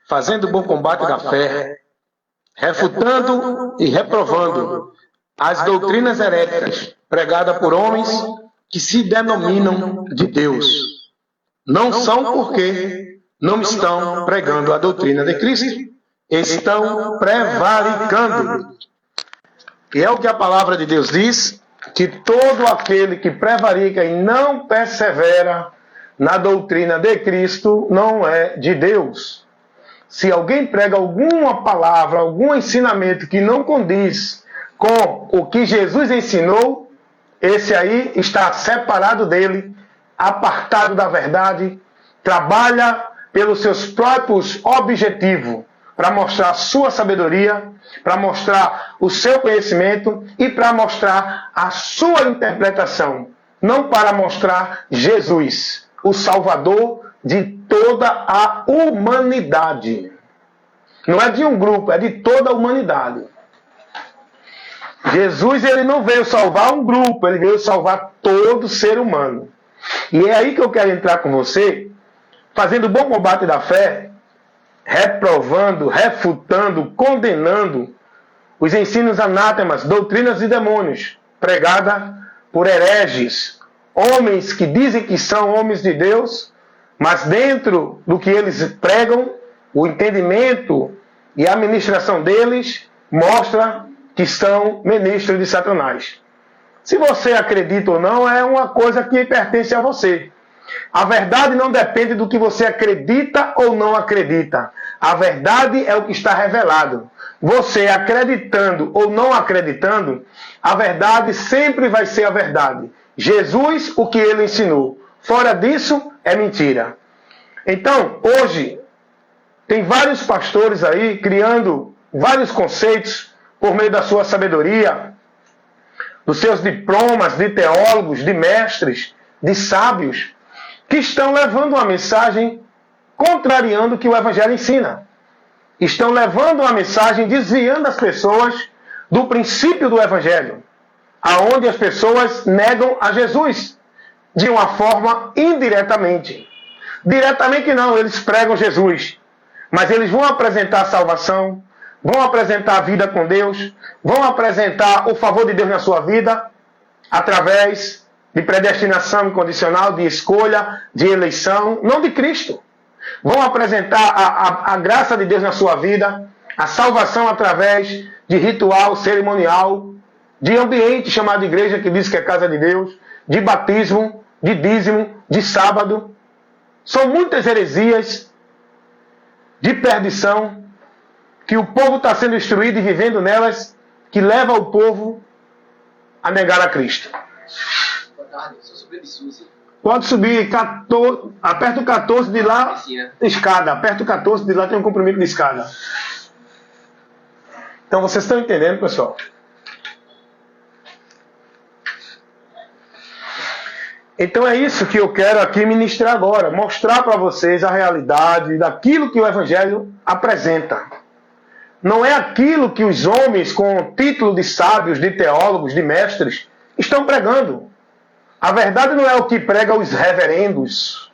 fazendo o bom combate da fé, refutando e reprovando as doutrinas heréticas pregadas por homens que se denominam de Deus. Não são porque não estão pregando a doutrina de Cristo, estão prevaricando. E é o que a palavra de Deus diz, que todo aquele que prevarica e não persevera na doutrina de Cristo não é de Deus. Se alguém prega alguma palavra, algum ensinamento que não condiz com o que Jesus ensinou, esse aí está separado dele, apartado da verdade, trabalha pelos seus próprios objetivos, para mostrar a sua sabedoria, para mostrar o seu conhecimento e para mostrar a sua interpretação, não para mostrar Jesus, o Salvador de toda a humanidade. Não é de um grupo, é de toda a humanidade. Jesus, ele não veio salvar um grupo, ele veio salvar todo ser humano. E é aí que eu quero entrar com você, fazendo o bom combate da fé, reprovando, refutando, condenando os ensinos anátemas, doutrinas de demônios, pregada por hereges, homens que dizem que são homens de Deus, mas dentro do que eles pregam, o entendimento e a administração deles mostra que são ministros de Satanás. Se você acredita ou não, é uma coisa que pertence a você. A verdade não depende do que você acredita ou não acredita. A verdade é o que está revelado. Você acreditando ou não acreditando, a verdade sempre vai ser a verdade. Jesus, o que ele ensinou. Fora disso, é mentira. Então, hoje, tem vários pastores aí criando vários conceitos por meio da sua sabedoria, dos seus diplomas de teólogos, de mestres, de sábios, que estão levando uma mensagem contrariando o que o Evangelho ensina. Estão levando uma mensagem desviando as pessoas do princípio do Evangelho, aonde as pessoas negam a Jesus de uma forma indiretamente. Diretamente não, eles pregam Jesus, mas eles vão apresentar a salvação, vão apresentar a vida com Deus, vão apresentar o favor de Deus na sua vida através de predestinação incondicional, de escolha, de eleição, não de Cristo. Vão apresentar a graça de Deus na sua vida, a salvação através de ritual cerimonial, de ambiente chamado igreja, que diz que é casa de Deus, de batismo, de dízimo, de sábado. São muitas heresias de perdição que o povo está sendo instruído e vivendo nelas, que leva o povo a negar a Cristo. Pode subir, aperta o 14 de lá, escada. Aperta o 14 de lá, tem um comprimento de escada. Então vocês estão entendendo, pessoal? Então é isso que eu quero aqui ministrar agora. Mostrar para vocês a realidade daquilo que o Evangelho apresenta. Não é aquilo que os homens com título de sábios, de teólogos, de mestres, estão pregando. A verdade não é o que pregam os reverendos,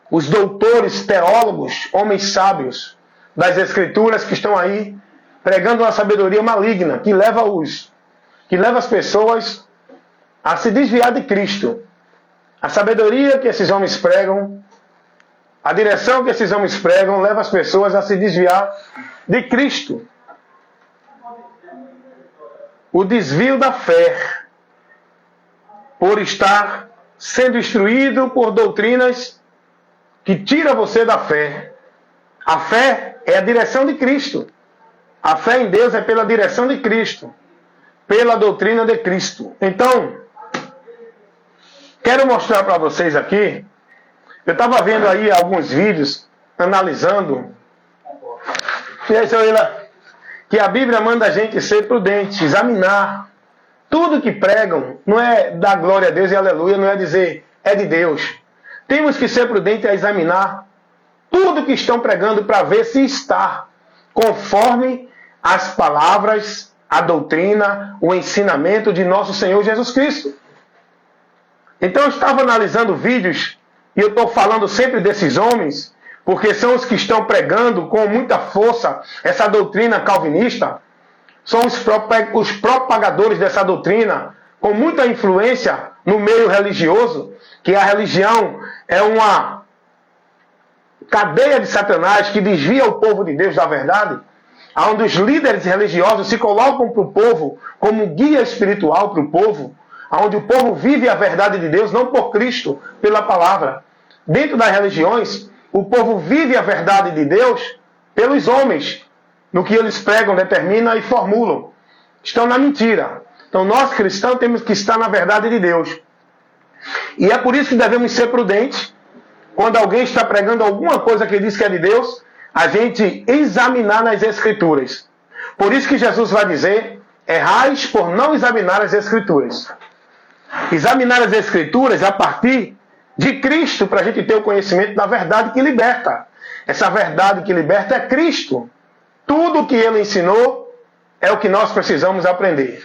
os doutores, teólogos, homens sábios das Escrituras que estão aí pregando uma sabedoria maligna que leva as pessoas a se desviar de Cristo. A sabedoria que esses homens pregam, a direção que esses homens pregam, leva as pessoas a se desviar de Cristo. O desvio da fé, por estar sendo instruído por doutrinas que tiram você da fé. A fé é a direção de Cristo. A fé em Deus é pela direção de Cristo, pela doutrina de Cristo. Então, quero mostrar para vocês aqui, eu estava vendo aí alguns vídeos, analisando, e aí, senhor Ila, que a Bíblia manda a gente ser prudente, examinar. Tudo que pregam não é dar glória a Deus e aleluia, não é dizer é de Deus. Temos que ser prudentes a examinar tudo que estão pregando para ver se está conforme as palavras, a doutrina, o ensinamento de nosso Senhor Jesus Cristo. Então eu estava analisando vídeos, e eu estou falando sempre desses homens, porque são os que estão pregando com muita força essa doutrina calvinista, são os propagadores dessa doutrina, com muita influência no meio religioso, que a religião é uma cadeia de Satanás que desvia o povo de Deus da verdade, onde os líderes religiosos se colocam para o povo como guia espiritual para o povo, onde o povo vive a verdade de Deus, não por Cristo, pela palavra. Dentro das religiões, o povo vive a verdade de Deus pelos homens, no que eles pregam, determinam e formulam. Estão na mentira. Então nós cristãos temos que estar na verdade de Deus. E é por isso que devemos ser prudentes. Quando alguém está pregando alguma coisa que diz que é de Deus, a gente examinar nas Escrituras. Por isso que Jesus vai dizer, errais por não examinar as Escrituras. Examinar as Escrituras a partir de Cristo, para a gente ter o conhecimento da verdade que liberta. Essa verdade que liberta é Cristo. Tudo o que Ele ensinou é o que nós precisamos aprender.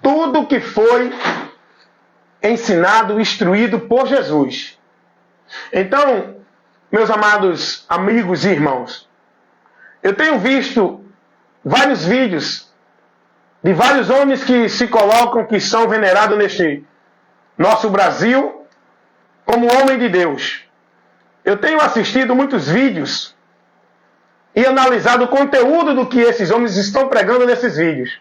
Tudo que foi ensinado, instruído por Jesus. Então, meus amados amigos e irmãos, eu tenho visto vários vídeos de vários homens que se colocam, que são venerados neste nosso Brasil, como homem de Deus. Eu tenho assistido muitos vídeos e analisado o conteúdo do que esses homens estão pregando nesses vídeos.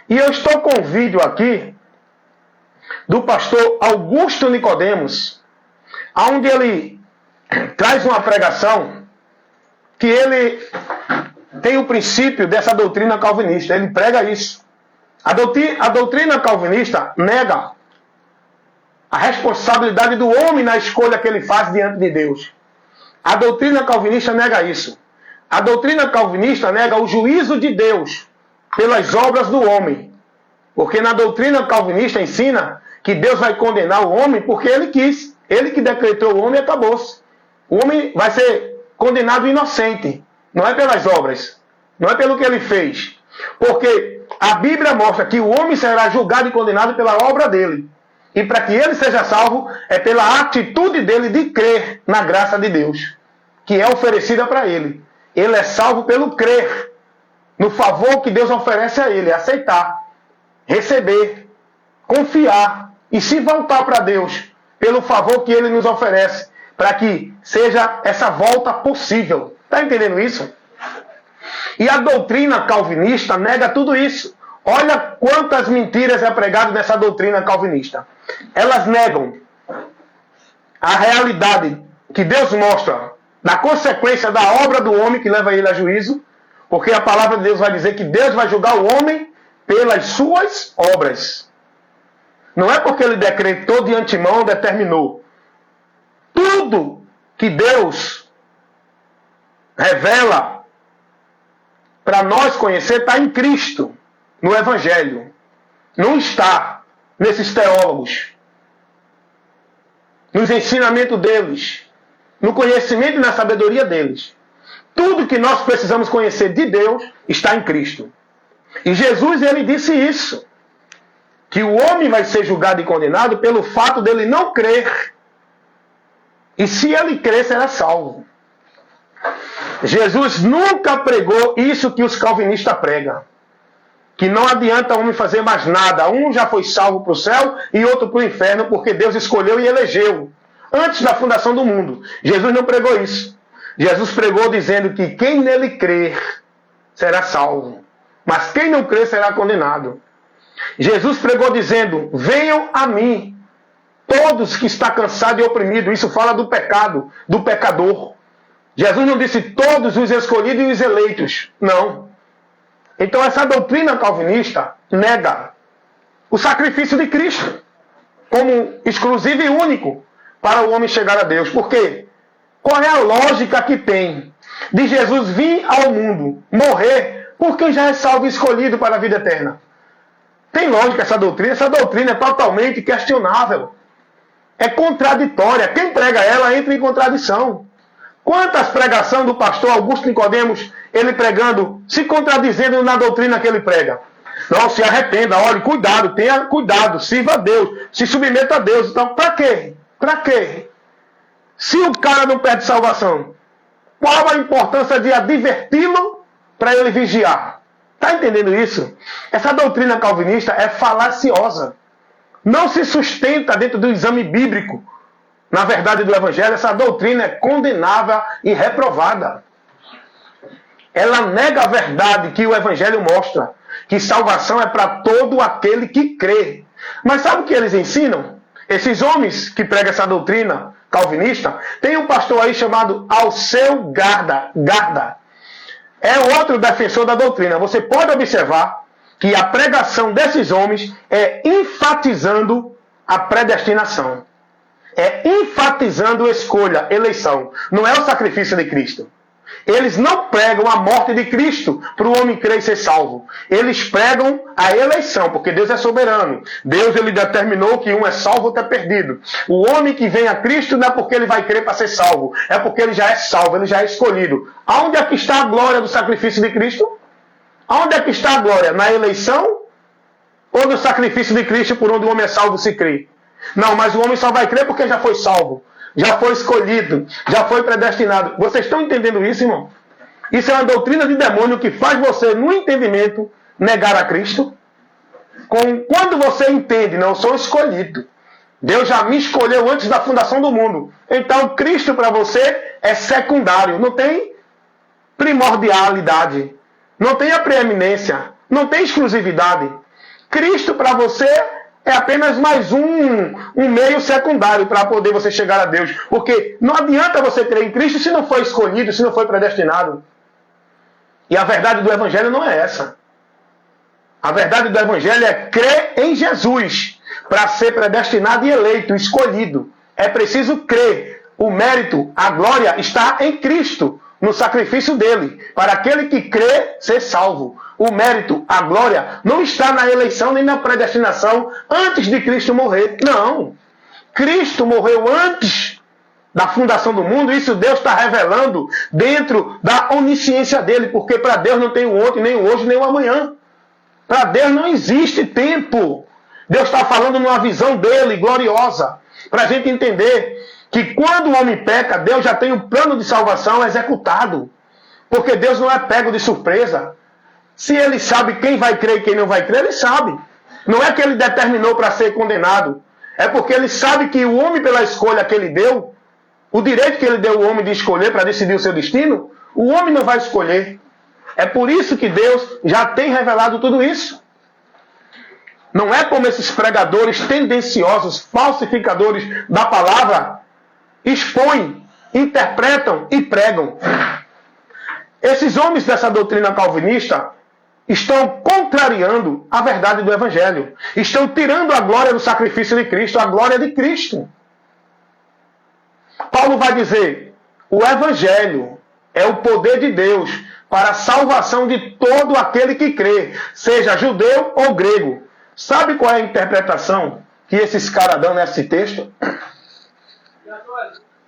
E eu estou com um vídeo aqui do pastor Augusto Nicodemos, onde ele traz uma pregação que ele tem o princípio dessa doutrina calvinista. Ele prega isso. A doutrina calvinista nega a responsabilidade do homem na escolha que ele faz diante de Deus. A doutrina calvinista nega isso. A doutrina calvinista nega o juízo de Deus pelas obras do homem. Porque na doutrina calvinista ensina que Deus vai condenar o homem porque ele quis. Ele que decretou o homem e acabou-se. O homem vai ser condenado inocente. Não é pelas obras. Não é pelo que ele fez. Porque a Bíblia mostra que o homem será julgado e condenado pela obra dele. E para que ele seja salvo, é pela atitude dele de crer na graça de Deus, que é oferecida para ele. Ele é salvo pelo crer no favor que Deus oferece a ele, aceitar, receber, confiar e se voltar para Deus pelo favor que ele nos oferece, para que seja essa volta possível. Está entendendo isso? E a doutrina calvinista nega tudo isso. Olha quantas mentiras é pregado nessa doutrina calvinista. Elas negam a realidade que Deus mostra da consequência da obra do homem que leva ele a juízo, porque a palavra de Deus vai dizer que Deus vai julgar o homem pelas suas obras. Não é porque ele decretou de antemão, determinou. Tudo que Deus revela para nós conhecer está em Cristo, no Evangelho. Não está nesses teólogos, nos ensinamentos deles, no conhecimento e na sabedoria deles. Tudo que nós precisamos conhecer de Deus está em Cristo. E Jesus, ele disse isso, que o homem vai ser julgado e condenado pelo fato dele não crer. E se ele crer, será salvo. Jesus nunca pregou isso que os calvinistas pregam. Que não adianta o homem fazer mais nada. Um já foi salvo para o céu e outro para o inferno, porque Deus escolheu e elegeu. Antes da fundação do mundo. Jesus não pregou isso. Jesus pregou dizendo que quem nele crer será salvo. Mas quem não crer será condenado. Jesus pregou dizendo, venham a mim, todos que estão cansados e oprimidos. Isso fala do pecado, do pecador. Jesus não disse todos os escolhidos e os eleitos. Não. Então essa doutrina calvinista nega o sacrifício de Cristo como exclusivo e único para o homem chegar a Deus. Por quê? Qual é a lógica que tem de Jesus vir ao mundo, morrer, por quem já é salvo e escolhido para a vida eterna? Tem lógica essa doutrina? Essa doutrina é totalmente questionável. É contraditória. Quem prega ela entra em contradição. Quantas pregações do pastor Augusto Nicodemos, ele pregando, se contradizendo na doutrina que ele prega? Não, se arrependa, olhe, cuidado, tenha cuidado, sirva a Deus, se submeta a Deus. Então, para quê? Para quê? Se o cara não perde salvação, Qual a importância de adverti-lo para ele vigiar? Está entendendo isso? Essa doutrina calvinista é falaciosa. Não se sustenta dentro do exame bíblico. Na verdade do Evangelho, essa doutrina é condenável e reprovada. Ela nega a verdade que o Evangelho mostra, que salvação é para todo aquele que crê. Mas sabe o que eles ensinam? Esses homens que pregam essa doutrina calvinista, tem um pastor aí chamado Alceu Garda. É outro defensor da doutrina. Você pode observar que a pregação desses homens é enfatizando a predestinação. É enfatizando escolha, eleição. Não é o sacrifício de Cristo. Eles não pregam a morte de Cristo para o homem crer e ser salvo. Eles pregam a eleição, porque Deus é soberano. Deus ele determinou que um é salvo, outro é perdido. O homem que vem a Cristo não é porque ele vai crer para ser salvo. É porque ele já é salvo, ele já é escolhido. Aonde é que está a glória do sacrifício de Cristo? Aonde é que está a glória? Na eleição? Ou no sacrifício de Cristo por onde o homem é salvo se crê? Não, mas o homem só vai crer porque já foi salvo. Já foi escolhido, já foi predestinado. Vocês estão entendendo isso, irmão? Isso é uma doutrina de demônio que faz você, no entendimento, negar a Cristo. Quando você entende, não, eu sou escolhido. Deus já me escolheu antes da fundação do mundo. Então, Cristo para você é secundário. Não tem primordialidade. Não tem a preeminência. Não tem exclusividade. Cristo para você é apenas mais um meio secundário para poder você chegar a Deus. Porque não adianta você crer em Cristo se não foi escolhido, se não foi predestinado. E a verdade do Evangelho não é essa. A verdade do Evangelho é crer em Jesus para ser predestinado e eleito, escolhido. É preciso crer. O mérito, a glória está em Cristo, no sacrifício dele. Para aquele que crê, ser salvo. O mérito, a glória, não está na eleição nem na predestinação antes de Cristo morrer. Não. Cristo morreu antes da fundação do mundo. Isso Deus está revelando dentro da onisciência dele. Porque para Deus não tem o ontem, nem o hoje, nem o amanhã. Para Deus não existe tempo. Deus está falando numa visão dele, gloriosa. Para a gente entender que quando o homem peca, Deus já tem um plano de salvação executado. Porque Deus não é pego de surpresa. Se ele sabe quem vai crer e quem não vai crer, ele sabe. Não é que ele determinou para ser condenado. É porque ele sabe que o homem, pela escolha que ele deu, o direito que ele deu ao homem de escolher para decidir o seu destino, o homem não vai escolher. É por isso que Deus já tem revelado tudo isso. Não é como esses pregadores tendenciosos, falsificadores da palavra, expõem, interpretam e pregam. Esses homens dessa doutrina calvinista estão contrariando a verdade do Evangelho. Estão tirando a glória do sacrifício de Cristo, a glória de Cristo. Paulo vai dizer, o Evangelho é o poder de Deus para a salvação de todo aquele que crê, seja judeu ou grego. Sabe qual é a interpretação que esses caras dão nesse texto?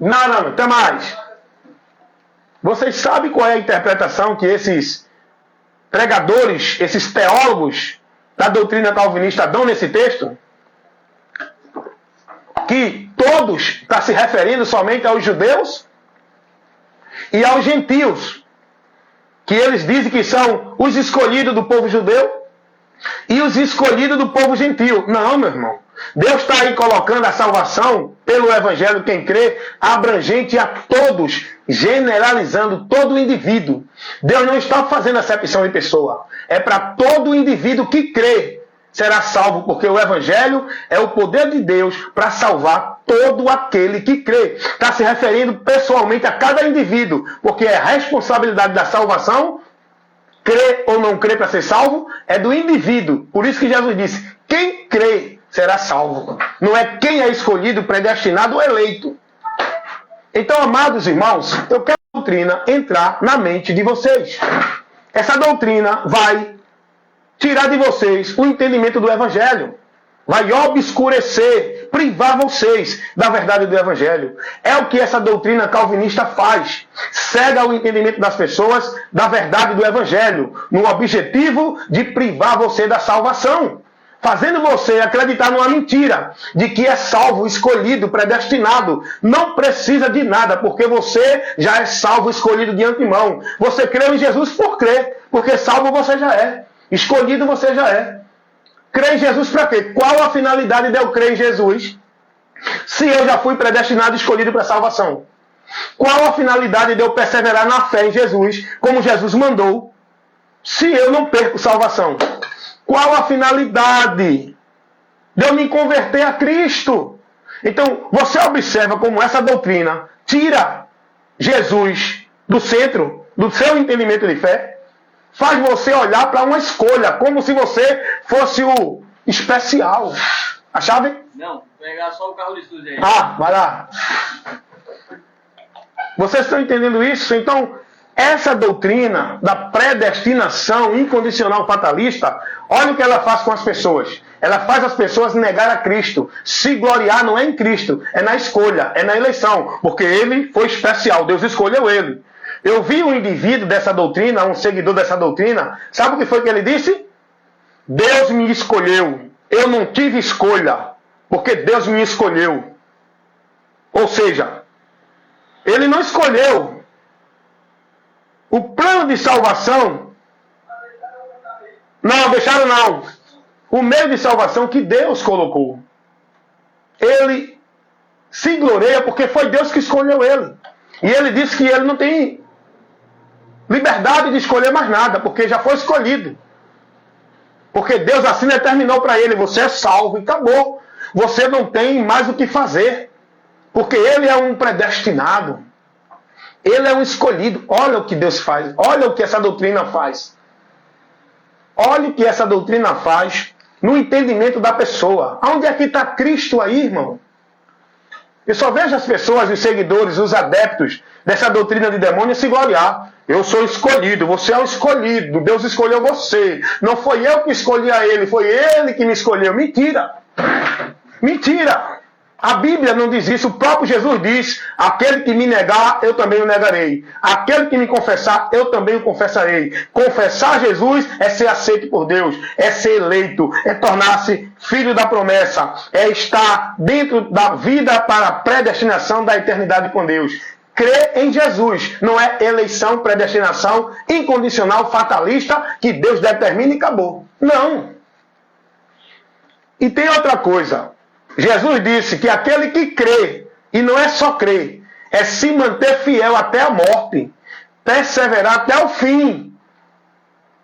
Não, até mais. Vocês sabem qual é a interpretação que esses pregadores, esses teólogos da doutrina calvinista dão nesse texto? Que todos está se referindo somente aos judeus e aos gentios. Que eles dizem que são os escolhidos do povo judeu e os escolhidos do povo gentio. Não, meu irmão. Deus está aí colocando a salvação pelo Evangelho, quem crê, abrangente a todos, generalizando todo o indivíduo. Deus não está fazendo acepção de pessoa. É para todo indivíduo que crê será salvo, porque o Evangelho é o poder de Deus para salvar todo aquele que crê. Está se referindo pessoalmente a cada indivíduo, porque é a responsabilidade da salvação, crer ou não crer para ser salvo, é do indivíduo. Por isso que Jesus disse, quem crê será salvo. Não é quem é escolhido, predestinado ou eleito. Então, amados irmãos, eu quero a doutrina entrar na mente de vocês. Essa doutrina vai tirar de vocês o entendimento do Evangelho. Vai obscurecer, privar vocês da verdade do Evangelho. É o que essa doutrina calvinista faz. Cega o entendimento das pessoas da verdade do Evangelho, no objetivo de privar você da salvação. fazendo você acreditar numa mentira de que é salvo, escolhido, predestinado. Não precisa de nada, porque você já é salvo, escolhido de antemão. Você creu em Jesus por crer, porque salvo você já é, escolhido você já é. Crer em Jesus para quê? Qual a finalidade de eu crer em Jesus se eu já fui predestinado e escolhido para a salvação? Qual a finalidade de eu perseverar na fé em Jesus, como Jesus mandou, se eu não perco salvação? Qual a finalidade de eu me converter a Cristo? Então, você observa como essa doutrina tira Jesus do centro do seu entendimento de fé, faz você olhar para uma escolha, como se você fosse o especial. A chave? Não, pegar só o carro de estúdio aí. Ah, vai lá. Vocês estão entendendo isso? Então, essa doutrina da predestinação incondicional fatalista, olha o que ela faz com as pessoas. Ela faz as pessoas negar a Cristo. Se gloriar não é em Cristo, é na escolha, é na eleição. Porque ele foi especial, Deus escolheu ele. Eu vi um indivíduo dessa doutrina, um seguidor dessa doutrina, sabe o que foi que ele disse? Deus me escolheu. Eu não tive escolha, porque Deus me escolheu. Ou seja, ele não escolheu. O plano de salvação, não, deixaram não. O meio de salvação que Deus colocou. Ele se gloria porque foi Deus que escolheu ele. E ele disse que ele não tem liberdade de escolher mais nada, porque já foi escolhido. Porque Deus assim determinou para ele, você é salvo e acabou. Você não tem mais o que fazer. Porque ele é um predestinado. Ele é um escolhido. Olha o que Deus faz. Olha o que essa doutrina faz. Olha o que essa doutrina faz no entendimento da pessoa. Onde é que está Cristo aí, irmão? Eu só vejo as pessoas, os seguidores, os adeptos dessa doutrina de demônio se gloriar. Eu sou escolhido, você é o escolhido. Deus escolheu você. Não foi eu que escolhi a ele, foi ele que me escolheu. Mentira! Mentira! A Bíblia não diz isso, o próprio Jesus diz, aquele que me negar, eu também o negarei. Aquele que me confessar, eu também o confessarei. Confessar Jesus é ser aceito por Deus, é ser eleito, é tornar-se filho da promessa, é estar dentro da vida para a predestinação da eternidade com Deus. Crer em Jesus não é eleição, predestinação, incondicional, fatalista, que Deus determina e acabou. Não. E tem outra coisa. Jesus disse que aquele que crê, e não é só crer, é se manter fiel até a morte, perseverar até o fim,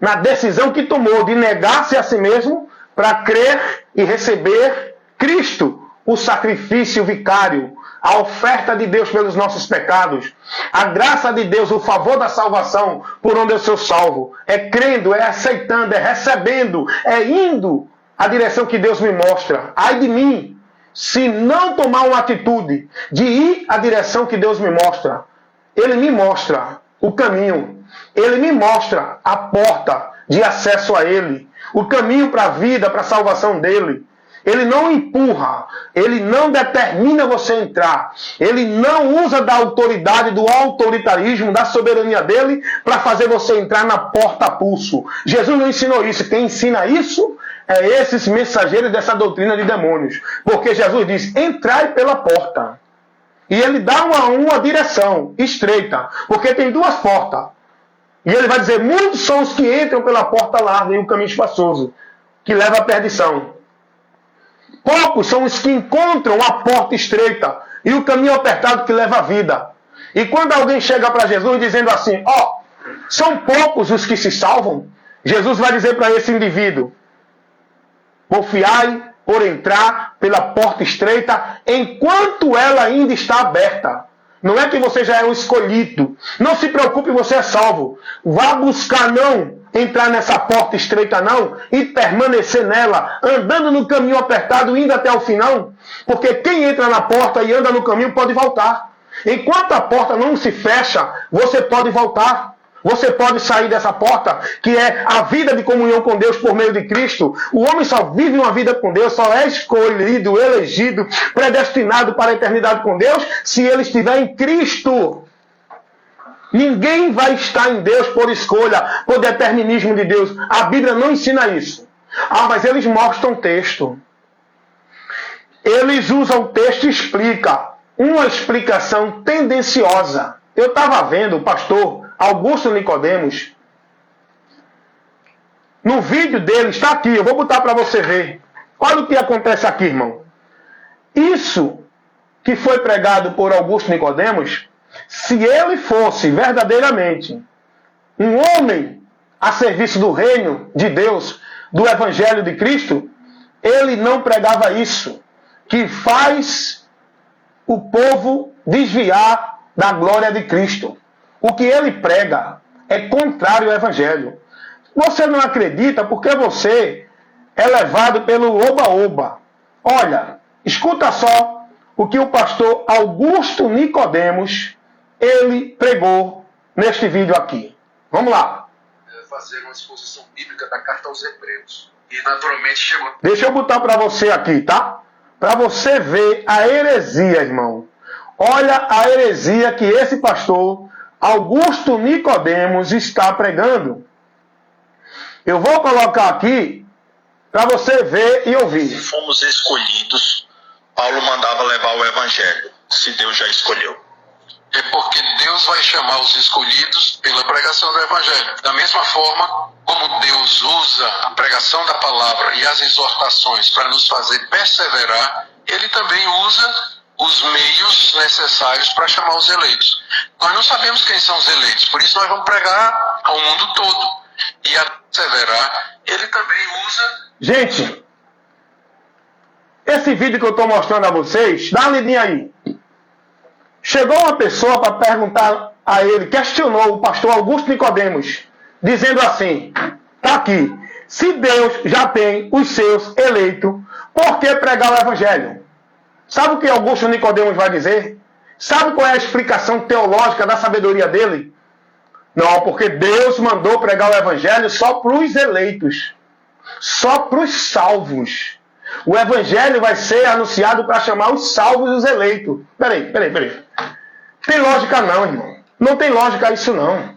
na decisão que tomou de negar-se a si mesmo para crer e receber Cristo, o sacrifício vicário, a oferta de Deus pelos nossos pecados, a graça de Deus, o favor da salvação, por onde eu sou salvo. É crendo, é aceitando, é recebendo, é indo a direção que Deus me mostra. Ai de mim, se não tomar uma atitude de ir à direção que Deus me mostra. Ele me mostra o caminho. Ele me mostra a porta de acesso a Ele. O caminho para a vida, para a salvação dele. Ele não empurra. Ele não determina você entrar. Ele não usa da autoridade, do autoritarismo, da soberania dele para fazer você entrar na porta a pulso. Jesus não ensinou isso. Quem ensina isso é esses mensageiros dessa doutrina de demônios. Porque Jesus diz, entrai pela porta. E ele dá uma direção estreita. Porque tem duas portas. E ele vai dizer, muitos são os que entram pela porta larga e o caminho espaçoso, que leva à perdição. Poucos são os que encontram a porta estreita e o caminho apertado que leva à vida. E quando alguém chega para Jesus dizendo assim, são poucos os que se salvam, Jesus vai dizer para esse indivíduo, confiai por entrar pela porta estreita enquanto ela ainda está aberta. Não é que você já é um escolhido. Não se preocupe, você é salvo. Vá buscar não entrar nessa porta estreita não e permanecer nela, andando no caminho apertado, indo até o final. Porque quem entra na porta e anda no caminho pode voltar. Enquanto a porta não se fecha, você pode voltar. Você pode sair dessa porta, que é a vida de comunhão com Deus por meio de Cristo. O homem só vive uma vida com Deus, só é escolhido, elegido, predestinado para a eternidade com Deus, se ele estiver em Cristo. Ninguém vai estar em Deus por escolha, por determinismo de Deus. A Bíblia não ensina isso. Ah, mas eles mostram texto. Eles usam o texto e explicam. Uma explicação tendenciosa. Eu estava vendo o pastor Augusto Nicodemos. No vídeo dele, está aqui, eu vou botar para você ver. Olha o que acontece aqui, irmão. Isso que foi pregado por Augusto Nicodemos, se ele fosse verdadeiramente um homem a serviço do reino de Deus, do Evangelho de Cristo, ele não pregava isso, que faz o povo desviar da glória de Cristo. O que ele prega é contrário ao Evangelho. Você não acredita porque você é levado pelo oba-oba. Olha, escuta só o que o pastor Augusto Nicodemos, ele pregou neste vídeo aqui. Vamos lá. Fazer uma exposição bíblica da carta aos Hebreus. E naturalmente chegou. Deixa eu botar para você aqui, tá? Para você ver a heresia, irmão. Olha a heresia que esse pastor Augusto Nicodemos está pregando. Eu vou colocar aqui para você ver e ouvir. Se fomos escolhidos, Paulo mandava levar o evangelho, se Deus já escolheu. É porque Deus vai chamar os escolhidos pela pregação do evangelho. Da mesma forma como Deus usa a pregação da palavra e as exortações para nos fazer perseverar, Ele também usa os meios necessários para chamar os eleitos. Nós não sabemos quem são os eleitos, por isso nós vamos pregar ao mundo todo. E a perseverar, Ele também usa... Gente, esse vídeo que eu estou mostrando a vocês, dá uma lidinha aí. Chegou uma pessoa para perguntar a ele, questionou o pastor Augusto Nicodemos, dizendo assim, tá aqui, se Deus já tem os seus eleitos, por que pregar o evangelho? Sabe o que Augusto Nicodemos vai dizer? Sabe qual é a explicação teológica da sabedoria dele? Não, porque Deus mandou pregar o evangelho só para os eleitos, só para os salvos. O evangelho vai ser anunciado para chamar os salvos e os eleitos. Peraí. Tem lógica não, irmão. Não tem lógica isso não.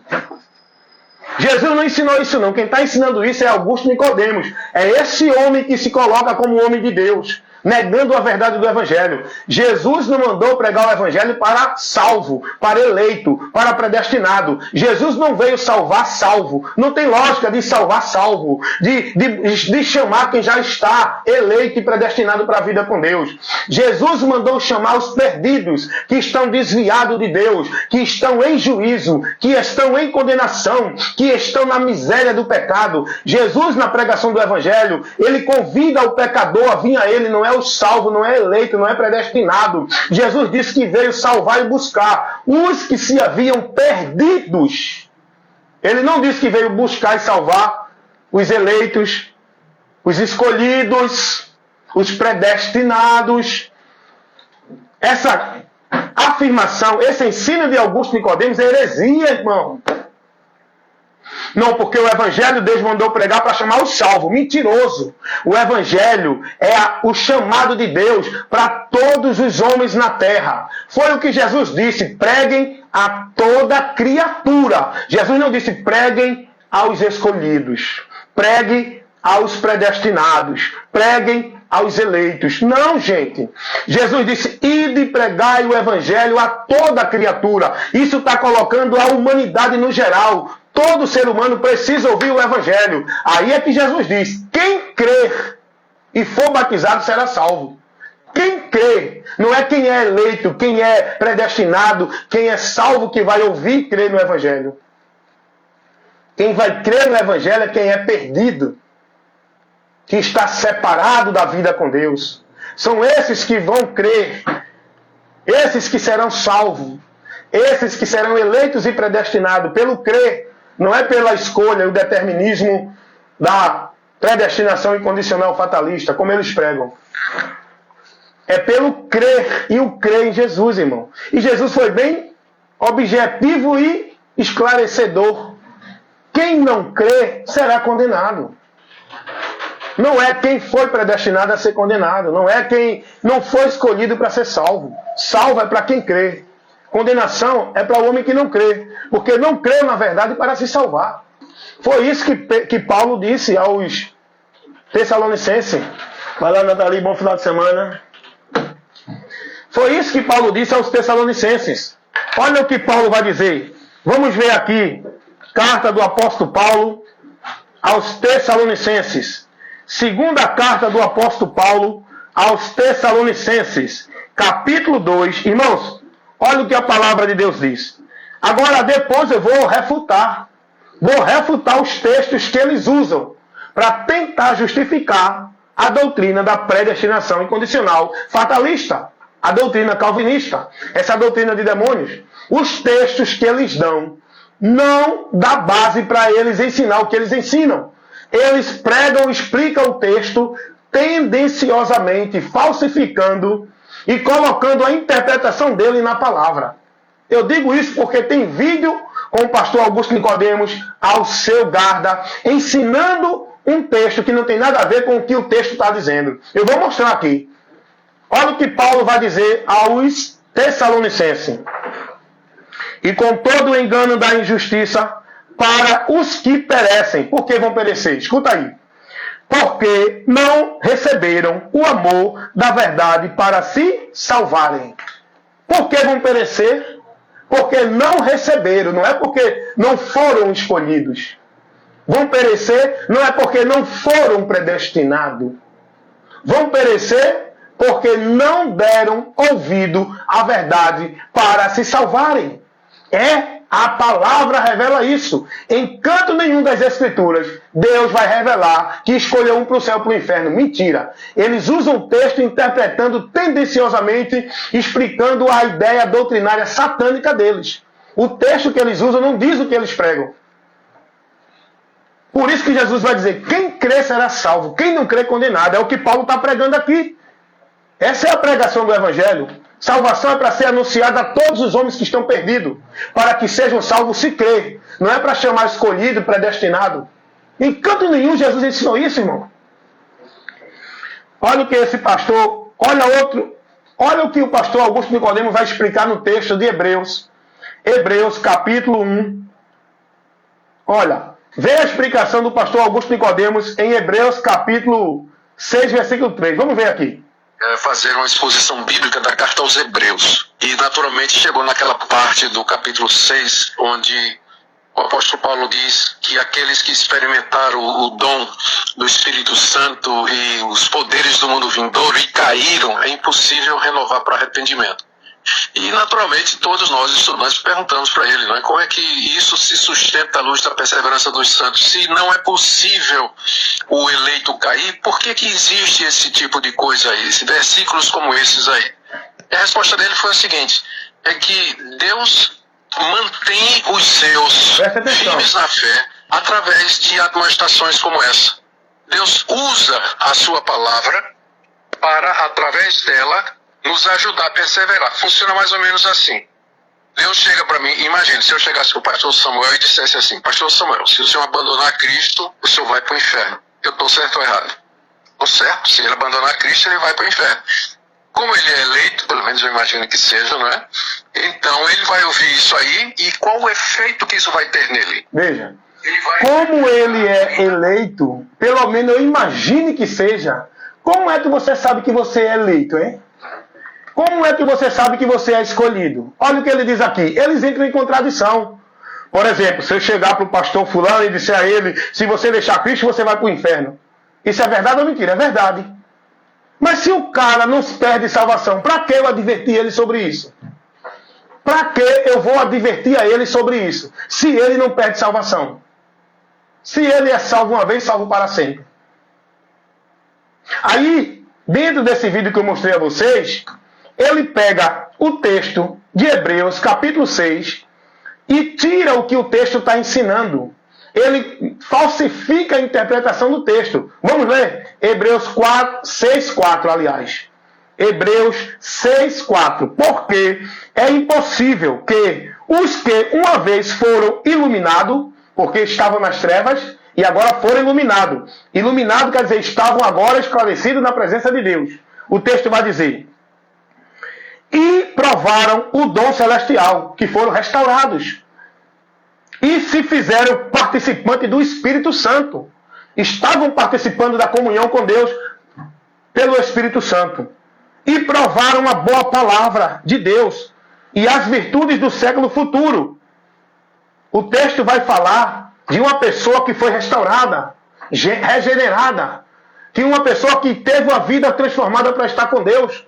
Jesus não ensinou isso não. Quem está ensinando isso é Augusto Nicodemos. É esse homem que se coloca como homem de Deus, negando a verdade do evangelho. Jesus não mandou pregar o evangelho para salvo, para eleito, para predestinado. Jesus não veio salvar salvo. Não tem lógica de salvar salvo, de chamar quem já está eleito e predestinado para a vida com Deus. Jesus mandou chamar os perdidos, que estão desviados de Deus, que estão em juízo, que estão em condenação, que estão na miséria do pecado. Jesus, na pregação do evangelho, ele convida o pecador a vir a ele, não é o salvo, não é eleito, não é predestinado. Jesus disse que veio salvar e buscar os que se haviam perdidos. Ele não disse que veio buscar e salvar os eleitos, os escolhidos, os predestinados. Essa afirmação, esse ensino de Augusto Nicodemos é heresia, irmão. Não, porque o evangelho Deus mandou pregar para chamar o salvo. Mentiroso. O evangelho é o chamado de Deus para todos os homens na terra. Foi o que Jesus disse, preguem a toda criatura. Jesus não disse preguem aos escolhidos, preguem aos predestinados, preguem aos eleitos. Não, gente. Jesus disse, ide e pregai o evangelho a toda criatura. Isso está colocando a humanidade no geral. Todo ser humano precisa ouvir o evangelho. Aí é que Jesus diz, quem crer e for batizado será salvo. Quem crê, não é quem é eleito, quem é predestinado, quem é salvo que vai ouvir e crer no evangelho. Quem vai crer no evangelho é quem é perdido, que está separado da vida com Deus. São esses que vão crer, esses que serão salvos, esses que serão eleitos e predestinados pelo crer. Não é pela escolha e o determinismo da predestinação incondicional fatalista, como eles pregam. É pelo crer, e o crer em Jesus, irmão. E Jesus foi bem objetivo e esclarecedor. Quem não crê será condenado. Não é quem foi predestinado a ser condenado. Não é quem não foi escolhido para ser salvo. Salvo é para quem crê. Condenação é para o homem que não crê, porque não crê na verdade para se salvar. Foi isso que Paulo disse aos Tessalonicenses. Vai lá, Nathalie, bom final de semana. Foi isso que Paulo disse aos Tessalonicenses. Olha o que Paulo vai dizer. Vamos ver aqui, carta do apóstolo Paulo aos Tessalonicenses. Segunda carta do apóstolo Paulo aos Tessalonicenses, capítulo 2. Irmãos, olha o que a palavra de Deus diz. Agora, depois eu vou refutar os textos que eles usam para tentar justificar a doutrina da predestinação incondicional fatalista, a doutrina calvinista, essa doutrina de demônios. Os textos que eles dão não dá base para eles ensinar o que eles ensinam. Eles pregam, explicam o texto tendenciosamente, falsificando e colocando a interpretação dele na palavra. Eu digo isso porque tem vídeo com o pastor Augusto Nicodemos, Alceu Garda, ensinando um texto que não tem nada a ver com o que o texto está dizendo. Eu vou mostrar aqui. Olha o que Paulo vai dizer aos Tessalonicenses. E com todo o engano da injustiça para os que perecem. Por que vão perecer? Escuta aí. Porque não receberam o amor da verdade para se salvarem. Por que vão perecer? Porque não receberam, não é porque não foram escolhidos. Vão perecer não é porque não foram predestinados. Vão perecer porque não deram ouvido à verdade para se salvarem. A palavra revela isso. Em canto nenhum das Escrituras, Deus vai revelar que escolheu um para o céu e para o inferno. Mentira. Eles usam o texto interpretando tendenciosamente, explicando a ideia doutrinária satânica deles. O texto que eles usam não diz o que eles pregam. Por isso que Jesus vai dizer, quem crê será salvo, quem não crê condenado. É o que Paulo está pregando aqui. Essa é a pregação do Evangelho. Salvação é para ser anunciada a todos os homens que estão perdidos, para que sejam salvos se crer. Não é para chamar escolhido, predestinado. Em canto nenhum Jesus ensinou isso, irmão. Olha o que esse pastor, olha o que o pastor Augusto Nicodemos vai explicar no texto de Hebreus. Hebreus capítulo 1. Olha, vê a explicação do pastor Augusto Nicodemos em Hebreus capítulo 6, versículo 3. Vamos ver aqui. Fazer uma exposição bíblica da carta aos Hebreus. E naturalmente chegou naquela parte do capítulo 6, onde o apóstolo Paulo diz que aqueles que experimentaram o dom do Espírito Santo e os poderes do mundo vindouro e caíram, é impossível renovar para arrependimento. E naturalmente todos nós estudantes perguntamos para ele, não é? Como é que isso se sustenta à luz da perseverança dos santos? Se não é possível o eleito cair, por que existe esse tipo de coisa aí, versículos como esses aí? E a resposta dele foi a seguinte, é que Deus mantém os seus firmes na fé através de admoestações como essa. Deus usa a sua palavra para, através dela, nos ajudar a perseverar. Funciona mais ou menos assim. Deus chega para mim, imagine, se eu chegasse com o pastor Samuel e dissesse assim, pastor Samuel, se o senhor abandonar Cristo, o senhor vai para o inferno. Eu estou certo ou errado? Estou certo. Se ele abandonar Cristo, ele vai para o inferno. Como ele é eleito, pelo menos eu imagino que seja, não é? Então ele vai ouvir isso aí, e qual o efeito que isso vai ter nele? Veja, como ele é eleito, pelo menos eu imagine que seja, como é que você sabe que você é eleito, hein? Como é que você sabe que você é escolhido? Olha o que ele diz aqui. Eles entram em contradição. Por exemplo, se eu chegar para o pastor fulano e disser a ele, se você deixar Cristo, você vai para o inferno. Isso é verdade ou mentira? É verdade. Mas se o cara não perde salvação, para que eu advertir ele sobre isso? Para que eu vou advertir a ele sobre isso? Se ele não perde salvação. Se ele é salvo uma vez, salvo para sempre. Aí, dentro desse vídeo que eu mostrei a vocês, ele pega o texto de Hebreus, capítulo 6, e tira o que o texto está ensinando. Ele falsifica a interpretação do texto. Vamos ler? Hebreus 6:4, aliás. Hebreus 6:4. Porque é impossível que os que uma vez foram iluminados, porque estavam nas trevas, e agora foram iluminados. Iluminado quer dizer, estavam agora esclarecidos na presença de Deus. O texto vai dizer, e provaram o dom celestial, que foram restaurados. E se fizeram participantes do Espírito Santo. estavam participando da comunhão com Deus pelo Espírito Santo e provaram a boa palavra de Deus e as virtudes do século futuro. O texto vai falar de uma pessoa que foi restaurada, regenerada, de uma pessoa que teve a vida transformada para estar com Deus.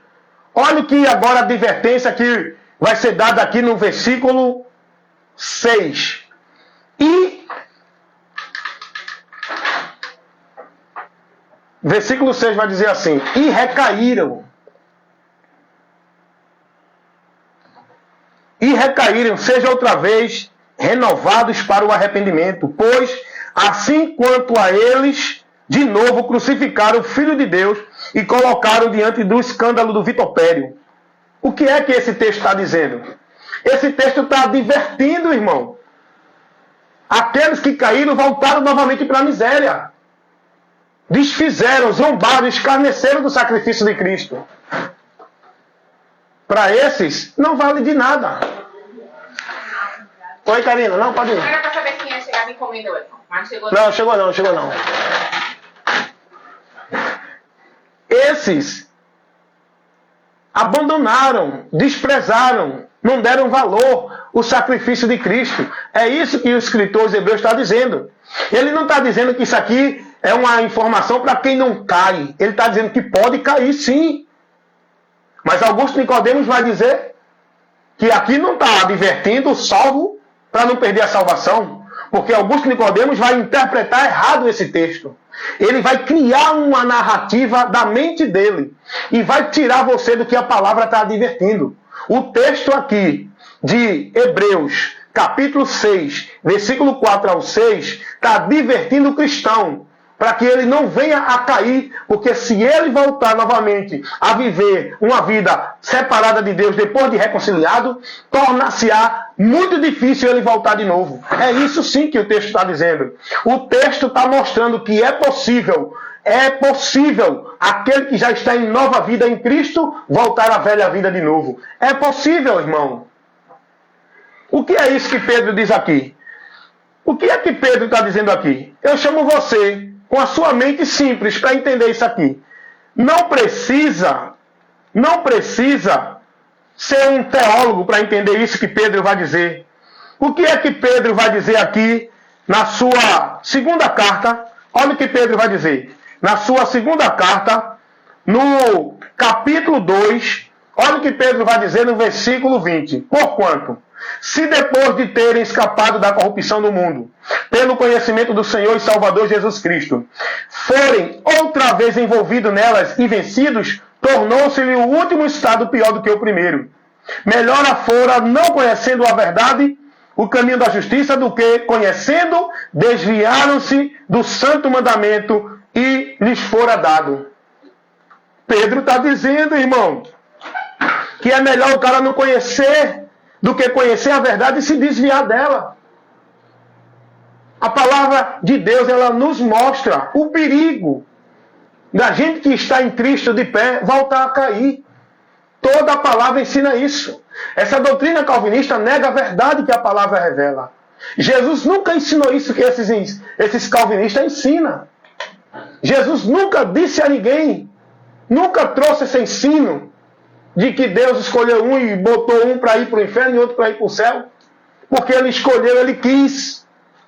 Olha que agora a advertência que vai ser dada aqui no versículo 6. Versículo 6 vai dizer assim: e recaíram, seja outra vez renovados para o arrependimento, pois assim quanto a eles, de novo crucificaram o Filho de Deus e colocaram diante do escândalo do vitupério. O que é que esse texto está dizendo? Esse texto está advertindo, irmão. Aqueles que caíram voltaram novamente para a miséria. Desfizeram, zombaram, escarneceram do sacrifício de Cristo. Para esses, não vale de nada. Oi, Karina, não, pode ir. Era para saber se ia chegar me encomenda hoje. Mas chegou não. Não chegou não. Esses abandonaram, desprezaram, não deram valor ao sacrifício de Cristo. É isso que o escritor hebreu está dizendo. Ele não está dizendo que isso aqui é uma informação para quem não cai. Ele está dizendo que pode cair sim. Mas Augusto Nicodemos vai dizer que aqui não está advertindo o salvo para não perder a salvação. Porque Augusto Nicodemos vai interpretar errado esse texto. Ele vai criar uma narrativa da mente dele e vai tirar você do que a palavra está advertindo. O texto aqui de Hebreus, capítulo 6, versículo 4 ao 6, está advertindo o cristão para que ele não venha a cair, porque se ele voltar novamente a viver uma vida separada de Deus depois de reconciliado, torna-se-á muito difícil ele voltar de novo. É isso sim que o texto está dizendo. O texto está mostrando que é possível aquele que já está em nova vida em Cristo voltar à velha vida de novo. É possível, irmão. O que é isso que Pedro diz aqui? O que é que Pedro está dizendo aqui? Eu chamo você, com a sua mente simples, para entender isso aqui. Não precisa ser um teólogo para entender isso que Pedro vai dizer. O que é que Pedro vai dizer aqui na sua segunda carta? Olha o que Pedro vai dizer. Na sua segunda carta, no capítulo 2, olha o que Pedro vai dizer no versículo 20. Porquanto, se depois de terem escapado da corrupção do mundo, pelo conhecimento do Senhor e Salvador Jesus Cristo, forem outra vez envolvidos nelas e vencidos, tornou-se-lhe o último estado pior do que o primeiro. Melhor afora, não conhecendo a verdade, o caminho da justiça, do que, conhecendo, desviaram-se do santo mandamento e lhes fora dado. Pedro está dizendo, irmão, que é melhor o cara não conhecer do que conhecer a verdade e se desviar dela. A palavra de Deus, ela nos mostra o perigo da gente que está em Cristo de pé voltar a cair. Toda a palavra ensina isso. Essa doutrina calvinista nega a verdade que a palavra revela. Jesus nunca ensinou isso que esses calvinistas ensinam. Jesus nunca disse a ninguém, nunca trouxe esse ensino de que Deus escolheu um e botou um para ir para o inferno e outro para ir para o céu. Porque ele escolheu, ele quis,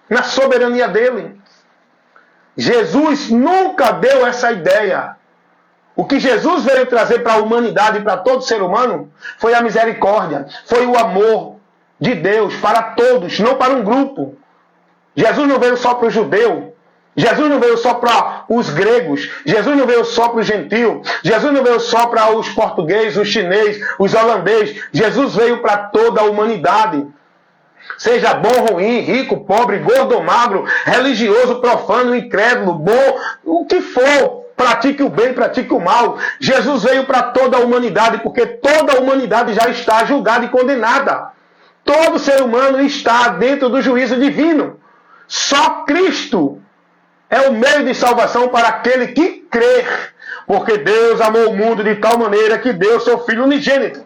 na soberania dele. Jesus nunca deu essa ideia. O que Jesus veio trazer para a humanidade e para todo ser humano foi a misericórdia, foi o amor de Deus para todos, não para um grupo. Jesus não veio só para o judeu, Jesus não veio só para os gregos, Jesus não veio só para o gentil, Jesus não veio só para os portugueses, os chineses, os holandeses. Jesus veio para toda a humanidade. Seja bom, ruim, rico, pobre, gordo ou magro, religioso, profano, incrédulo, bom, o que for, pratique o bem, pratique o mal. Jesus veio para toda a humanidade, porque toda a humanidade já está julgada e condenada. Todo ser humano está dentro do juízo divino. Só Cristo é o meio de salvação para aquele que crer. Porque Deus amou o mundo de tal maneira que deu seu Filho unigênito,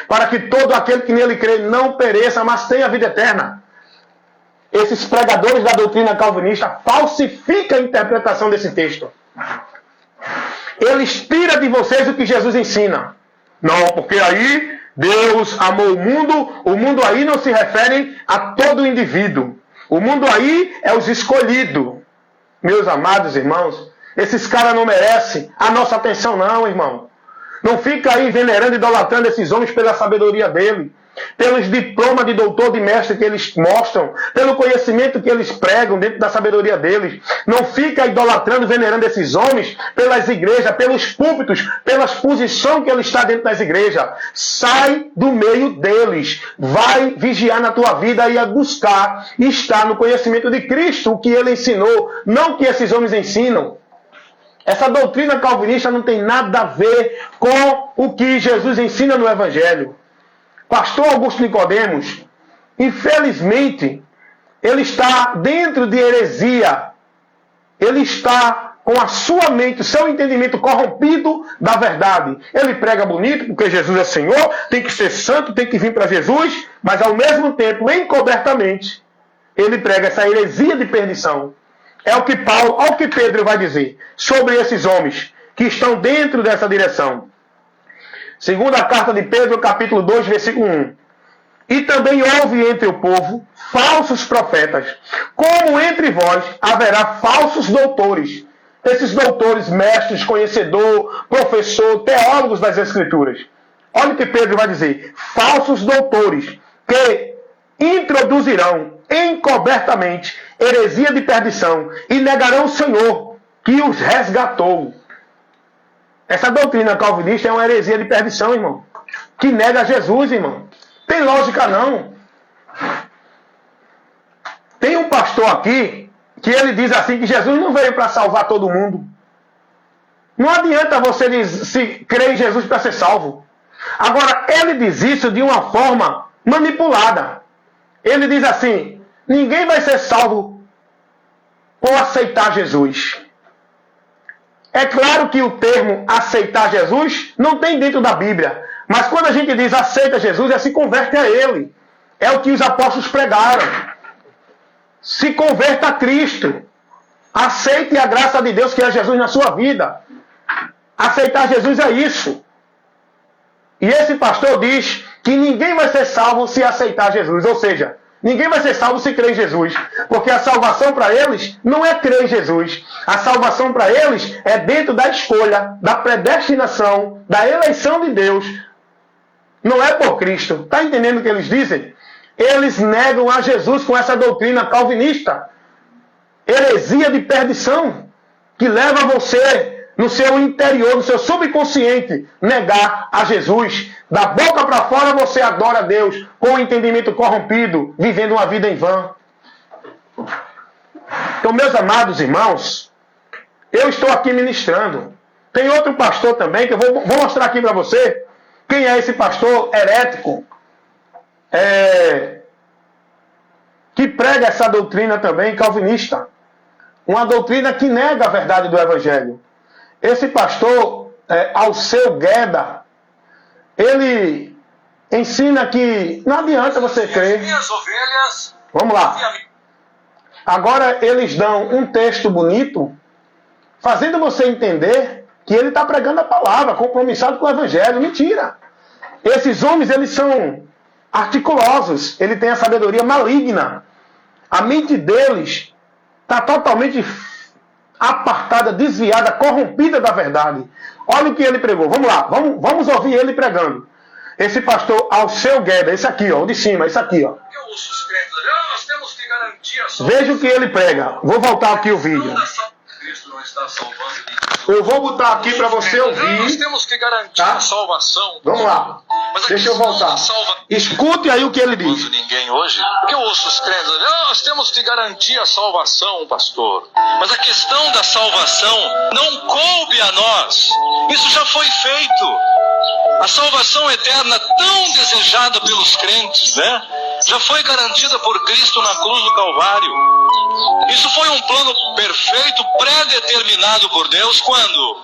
para que todo aquele que nele crê não pereça, mas tenha vida eterna. esses pregadores da doutrina calvinista falsificam a interpretação desse texto. Eles tiram de vocês o que Jesus ensina. Não, porque aí Deus amou o mundo aí não se refere a todo indivíduo. O mundo aí é os escolhidos. Meus amados irmãos, esses caras não merecem a nossa atenção não, irmão. Não fica aí venerando e idolatrando esses homens pela sabedoria dele, pelos diplomas de doutor, de mestre que eles mostram, pelo conhecimento que eles pregam dentro da sabedoria deles. Não fica idolatrando, venerando esses homens pelas igrejas, pelos púlpitos, pelas posições que ele está dentro das igrejas. Sai do meio deles. Vai vigiar na tua vida e a buscar estar no conhecimento de Cristo, o que ele ensinou, não o que esses homens ensinam. Essa doutrina calvinista não tem nada a ver com o que Jesus ensina no Evangelho. Pastor Augusto Nicodemos, infelizmente, ele está dentro de heresia. Ele está com a sua mente, o seu entendimento corrompido da verdade. Ele prega bonito, porque Jesus é Senhor, tem que ser santo, tem que vir para Jesus, mas ao mesmo tempo, encobertamente, ele prega essa heresia de perdição. É o que Paulo, olha o que Pedro vai dizer sobre esses homens que estão dentro dessa direção. Segunda carta de Pedro, capítulo 2, versículo 1. E também houve entre o povo falsos profetas, como entre vós haverá falsos doutores. Esses doutores, mestres, conhecedor, professor, teólogos das Escrituras. Olha o que Pedro vai dizer. Falsos doutores que introduzirão encobertamente heresia de perdição e negarão o Senhor que os resgatou. Essa doutrina calvinista é uma heresia de perdição, irmão. Que nega Jesus, irmão. Tem lógica não. Tem um pastor aqui que ele diz assim que Jesus não veio para salvar todo mundo. Não adianta você se crer em Jesus para ser salvo. Agora, ele diz isso de uma forma manipulada. Ele diz assim, ninguém vai ser salvo por aceitar Jesus. É claro que o termo aceitar Jesus não tem dentro da Bíblia. Mas quando a gente diz aceita Jesus, é se converte a Ele. É o que os apóstolos pregaram. Se converta a Cristo. Aceite a graça de Deus que é Jesus na sua vida. Aceitar Jesus é isso. E esse pastor diz que ninguém vai ser salvo se aceitar Jesus. Ou seja, ninguém vai ser salvo se crer em Jesus. Porque a salvação para eles não é crer em Jesus. A salvação para eles é dentro da escolha, da predestinação, da eleição de Deus. Não é por Cristo. Está entendendo o que eles dizem? Eles negam a Jesus com essa doutrina calvinista. Heresia de perdição. Que leva você, no seu interior, no seu subconsciente, negar a Jesus. Da boca para fora você adora a Deus com o entendimento corrompido, vivendo uma vida em vão. Então, meus amados irmãos, eu estou aqui ministrando. Tem outro pastor também, que eu vou mostrar aqui para você. Quem é esse pastor herético? Que prega essa doutrina também calvinista. Uma doutrina que nega a verdade do Evangelho. Esse pastor, Alceu Gueda, ele ensina que não adianta você crer. Vamos lá. Agora eles dão um texto bonito, fazendo você entender que ele está pregando a palavra, compromissado com o Evangelho. Mentira. Esses homens, eles são articulosos. Ele tem a sabedoria maligna. A mente deles está totalmente apartada, desviada, corrompida da verdade. Olha o que ele pregou. Vamos lá, vamos ouvir ele pregando. Esse pastor Alceu Gueda, esse aqui, ó, o de cima, esse aqui, ó. Veja o que ele prega. Vou voltar aqui o vídeo. Eu vou botar aqui para você ouvir. Nós temos que garantir a salvação. Vamos lá. Deixa eu voltar. Escute aí o que ele diz. Ninguém hoje, porque eu ouço os crentes, nós temos que garantir a salvação, pastor. Mas a questão da salvação não coube a nós. Isso já foi feito. A salvação eterna tão desejada pelos crentes, né? Já foi garantida por Cristo na cruz do Calvário. Isso foi um plano perfeito, pré-determinado por Deus.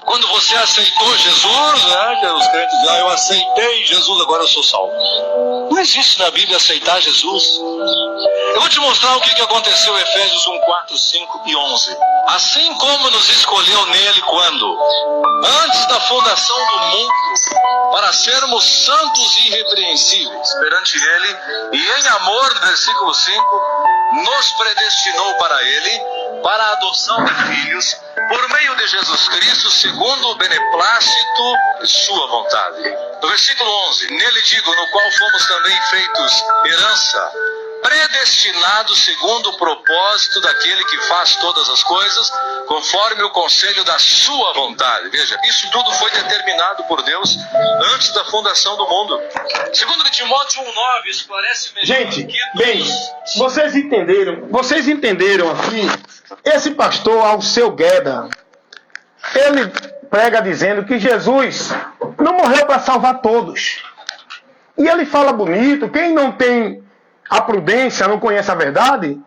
Quando você aceitou Jesus, né? Que os crentes dizem, eu aceitei Jesus, agora eu sou salvo. Não existe na Bíblia aceitar Jesus. Eu vou te mostrar o que aconteceu em Efésios 1, 4, 5 e 11. Assim como nos escolheu nele quando? Antes da fundação do mundo, para sermos santos e irrepreensíveis perante ele, e em amor, no versículo 5, nos predestinou para ele, para a adoção de filhos, por meio de Jesus Cristo, segundo o beneplácito de sua vontade. No versículo 11, nele digo, no qual fomos também feitos herança, predestinado segundo o propósito daquele que faz todas as coisas, conforme o conselho da sua vontade. Veja, isso tudo foi determinado por Deus antes da fundação do mundo. Segundo Timóteo 1,9, isso parece melhor. Gente, bem, vocês entenderam aqui, esse pastor Alceu Gueda, ele prega dizendo que Jesus não morreu para salvar todos. E ele fala bonito, quem não tem a prudência, não conhece a verdade,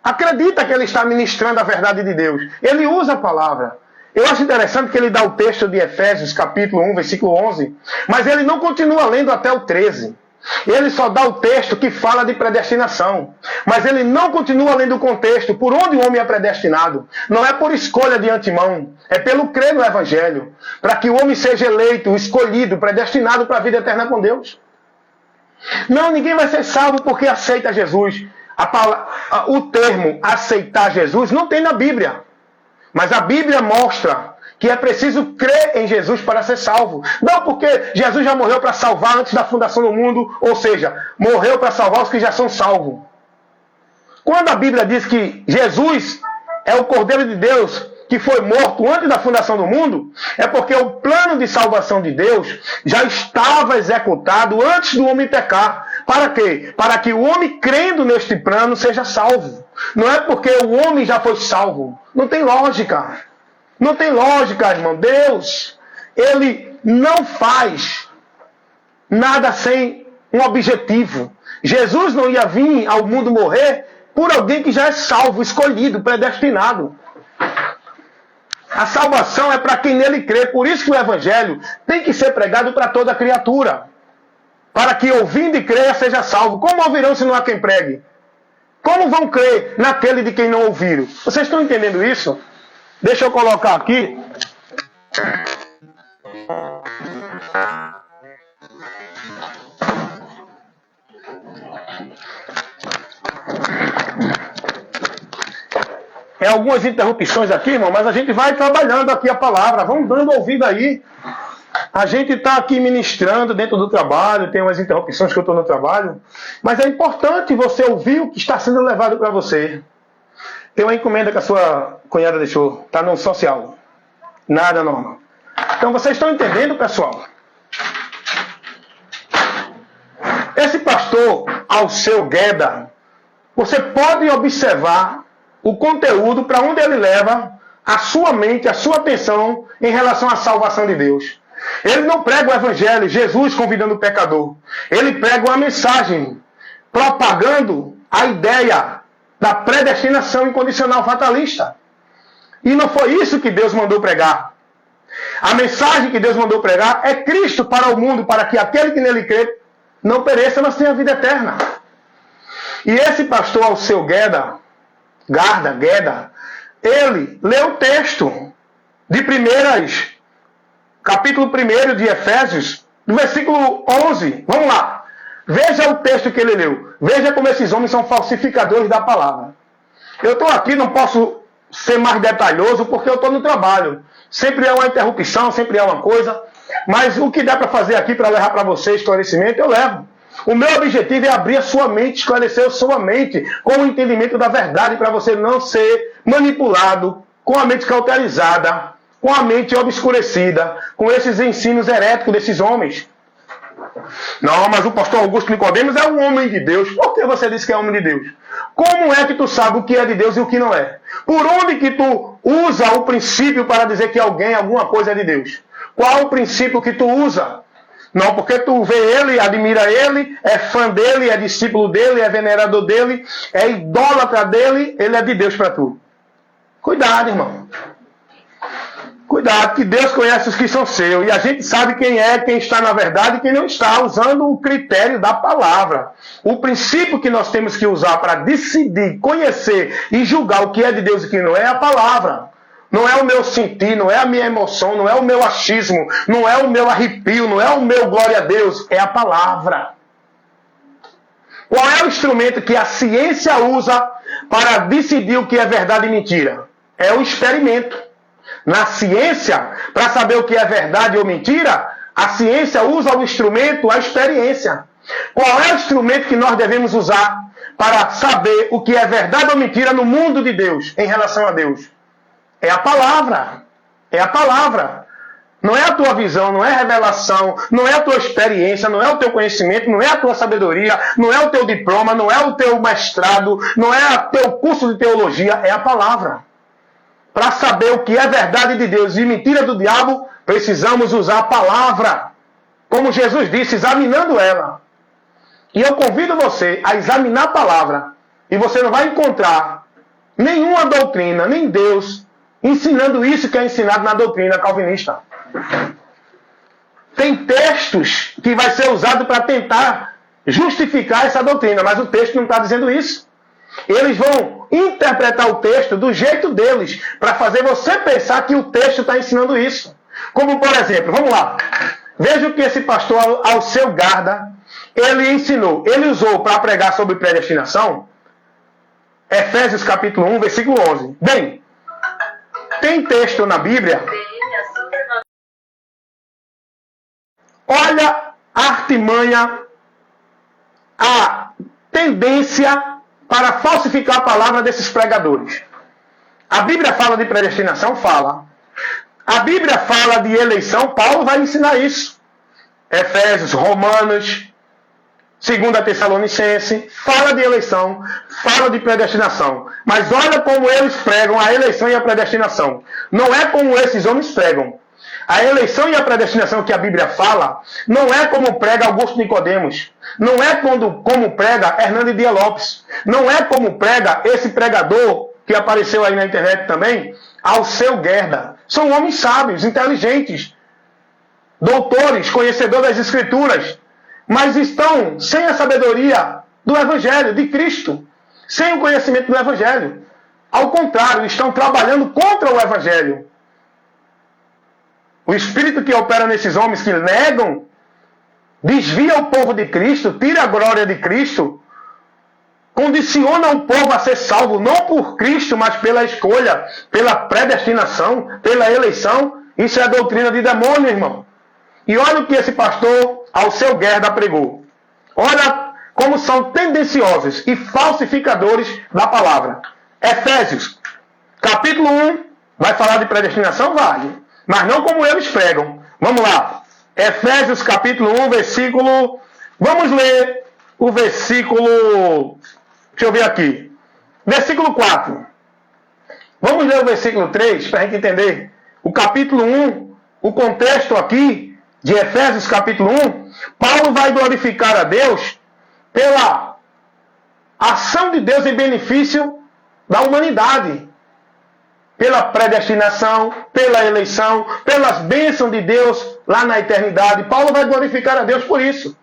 acredita que ele está ministrando a verdade de Deus. Ele usa a palavra. Eu acho interessante que ele dá o texto de Efésios, capítulo 1, versículo 11, mas ele não continua lendo até o 13. Ele só dá o texto que fala de predestinação. Mas ele não continua lendo o contexto, por onde o homem é predestinado. Não é por escolha de antemão, é pelo crer no Evangelho, para que o homem seja eleito, escolhido, predestinado para a vida eterna com Deus. Não, ninguém vai ser salvo porque aceita Jesus. O termo aceitar Jesus não tem na Bíblia. Mas a Bíblia mostra que é preciso crer em Jesus para ser salvo. Não porque Jesus já morreu para salvar antes da fundação do mundo, ou seja, morreu para salvar os que já são salvos. Quando a Bíblia diz que Jesus é o Cordeiro de Deus que foi morto antes da fundação do mundo, é porque o plano de salvação de Deus já estava executado antes do homem pecar. Para quê? Para que o homem, crendo neste plano, seja salvo. Não é porque o homem já foi salvo. Não tem lógica. Não tem lógica, irmão. Deus, ele não faz nada sem um objetivo. Jesus não ia vir ao mundo morrer por alguém que já é salvo, escolhido, predestinado. A salvação é para quem nele crê. Por isso que o Evangelho tem que ser pregado para toda criatura. Para que ouvindo e creia seja salvo. Como ouvirão se não há quem pregue? Como vão crer naquele de quem não ouviram? Vocês estão entendendo isso? Deixa eu colocar aqui. É algumas interrupções aqui, irmão, mas a gente vai trabalhando aqui a palavra. Vamos dando ouvido aí. A gente está aqui ministrando dentro do trabalho, tem umas interrupções que eu estou no trabalho, mas é importante você ouvir o que está sendo levado para você. Tem uma encomenda que a sua cunhada deixou, está no social. Nada normal. Então vocês estão entendendo, pessoal? Esse pastor Alceu Gueda, você pode observar o conteúdo para onde ele leva a sua mente, a sua atenção em relação à salvação de Deus. Ele não prega o Evangelho, Jesus convidando o pecador. Ele prega uma mensagem propagando a ideia da predestinação incondicional fatalista. E não foi isso que Deus mandou pregar. A mensagem que Deus mandou pregar é Cristo para o mundo, para que aquele que nele crê não pereça, mas tenha vida eterna. E esse pastor Alceu Gueda, ele leu o texto de capítulo 1 de Efésios, no versículo 11. Vamos lá. Veja o texto que ele leu. Veja como esses homens são falsificadores da palavra. Eu estou aqui, não posso ser mais detalhoso, porque eu estou no trabalho. Sempre é uma interrupção, sempre é uma coisa. Mas o que dá para fazer aqui para levar para você esclarecimento, eu levo. O meu objetivo é abrir a sua mente, esclarecer a sua mente com o entendimento da verdade, para você não ser manipulado, com a mente cauterizada, com a mente obscurecida, com esses ensinos heréticos desses homens. Não, mas o pastor Augusto Nicodemos é um homem de Deus. Por que você disse que é homem de Deus? Como é que tu sabe o que é de Deus e o que não é? Por onde que tu usa o princípio para dizer que alguma coisa é de Deus? Qual o princípio que tu usa? Não, porque tu vê ele, admira ele, é fã dele, é discípulo dele, é venerador dele, é idólatra dele, ele é de Deus para tu. Cuidado, irmão. Cuidado, que Deus conhece os que são seus. E a gente sabe quem está na verdade e quem não está, usando o critério da palavra. O princípio que nós temos que usar para decidir, conhecer e julgar o que é de Deus e o que não é a palavra. Não é o meu sentir, não é a minha emoção, não é o meu achismo, não é o meu arrepio, não é o meu glória a Deus, é a palavra. Qual é o instrumento que a ciência usa para decidir o que é verdade e mentira? É o experimento. Na ciência, para saber o que é verdade ou mentira, a ciência usa o instrumento, a experiência. Qual é o instrumento que nós devemos usar para saber o que é verdade ou mentira no mundo de Deus, em relação a Deus? É a palavra. É a palavra. Não é a tua visão, não é a revelação, não é a tua experiência, não é o teu conhecimento, não é a tua sabedoria, não é o teu diploma, não é o teu mestrado, não é o teu curso de teologia, é a palavra. Para saber o que é verdade de Deus e mentira do diabo, precisamos usar a palavra. Como Jesus disse, examinando ela. E eu convido você a examinar a palavra. E você não vai encontrar nenhuma doutrina, nem Deus, ensinando isso que é ensinado na doutrina calvinista. Tem textos que vai ser usado para tentar justificar essa doutrina, mas o texto não está dizendo isso. Eles vão interpretar o texto do jeito deles, para fazer você pensar que o texto está ensinando isso. Como, por exemplo, vamos lá. Veja o que esse pastor Alceu Garda, ele ensinou. Ele usou para pregar sobre predestinação, Efésios capítulo 1, versículo 11. Bem, tem texto na Bíblia. Olha a artimanha, a tendência para falsificar a palavra desses pregadores. A Bíblia fala de predestinação? Fala. A Bíblia fala de eleição? Paulo vai ensinar isso. Efésios, Romanos, 2 Tessalonicenses, fala de eleição, fala de predestinação. Mas olha como eles pregam a eleição e a predestinação. Não é como esses homens pregam. A eleição e a predestinação que a Bíblia fala não é como prega Augusto Nicodemos. Não é como prega Hernando Dias Lopes. Não é como prega esse pregador que apareceu aí na internet também, Alceu Gerda. São homens sábios, inteligentes, doutores, conhecedores das Escrituras, mas estão sem a sabedoria do Evangelho, de Cristo, sem o conhecimento do Evangelho. Ao contrário, estão trabalhando contra o Evangelho. O espírito que opera nesses homens que negam, desvia o povo de Cristo, tira a glória de Cristo, condiciona o povo a ser salvo, não por Cristo, mas pela escolha, pela predestinação, pela eleição. Isso é a doutrina de demônio, irmão. E olha o que esse pastor Alceu Gerda pregou. Olha como são tendenciosos e falsificadores da palavra. Efésios, capítulo 1, vai falar de predestinação? Vale. Mas não como eles pregam. Vamos lá. Efésios capítulo 1, versículo... Vamos ler o versículo... Deixa eu ver aqui. Versículo 4. Vamos ler o versículo 3 para a gente entender. O capítulo 1, o contexto aqui de Efésios capítulo 1, Paulo vai glorificar a Deus pela ação de Deus em benefício da humanidade. Pela predestinação, pela eleição, pelas bênçãos de Deus lá na eternidade. Paulo vai glorificar a Deus por isso.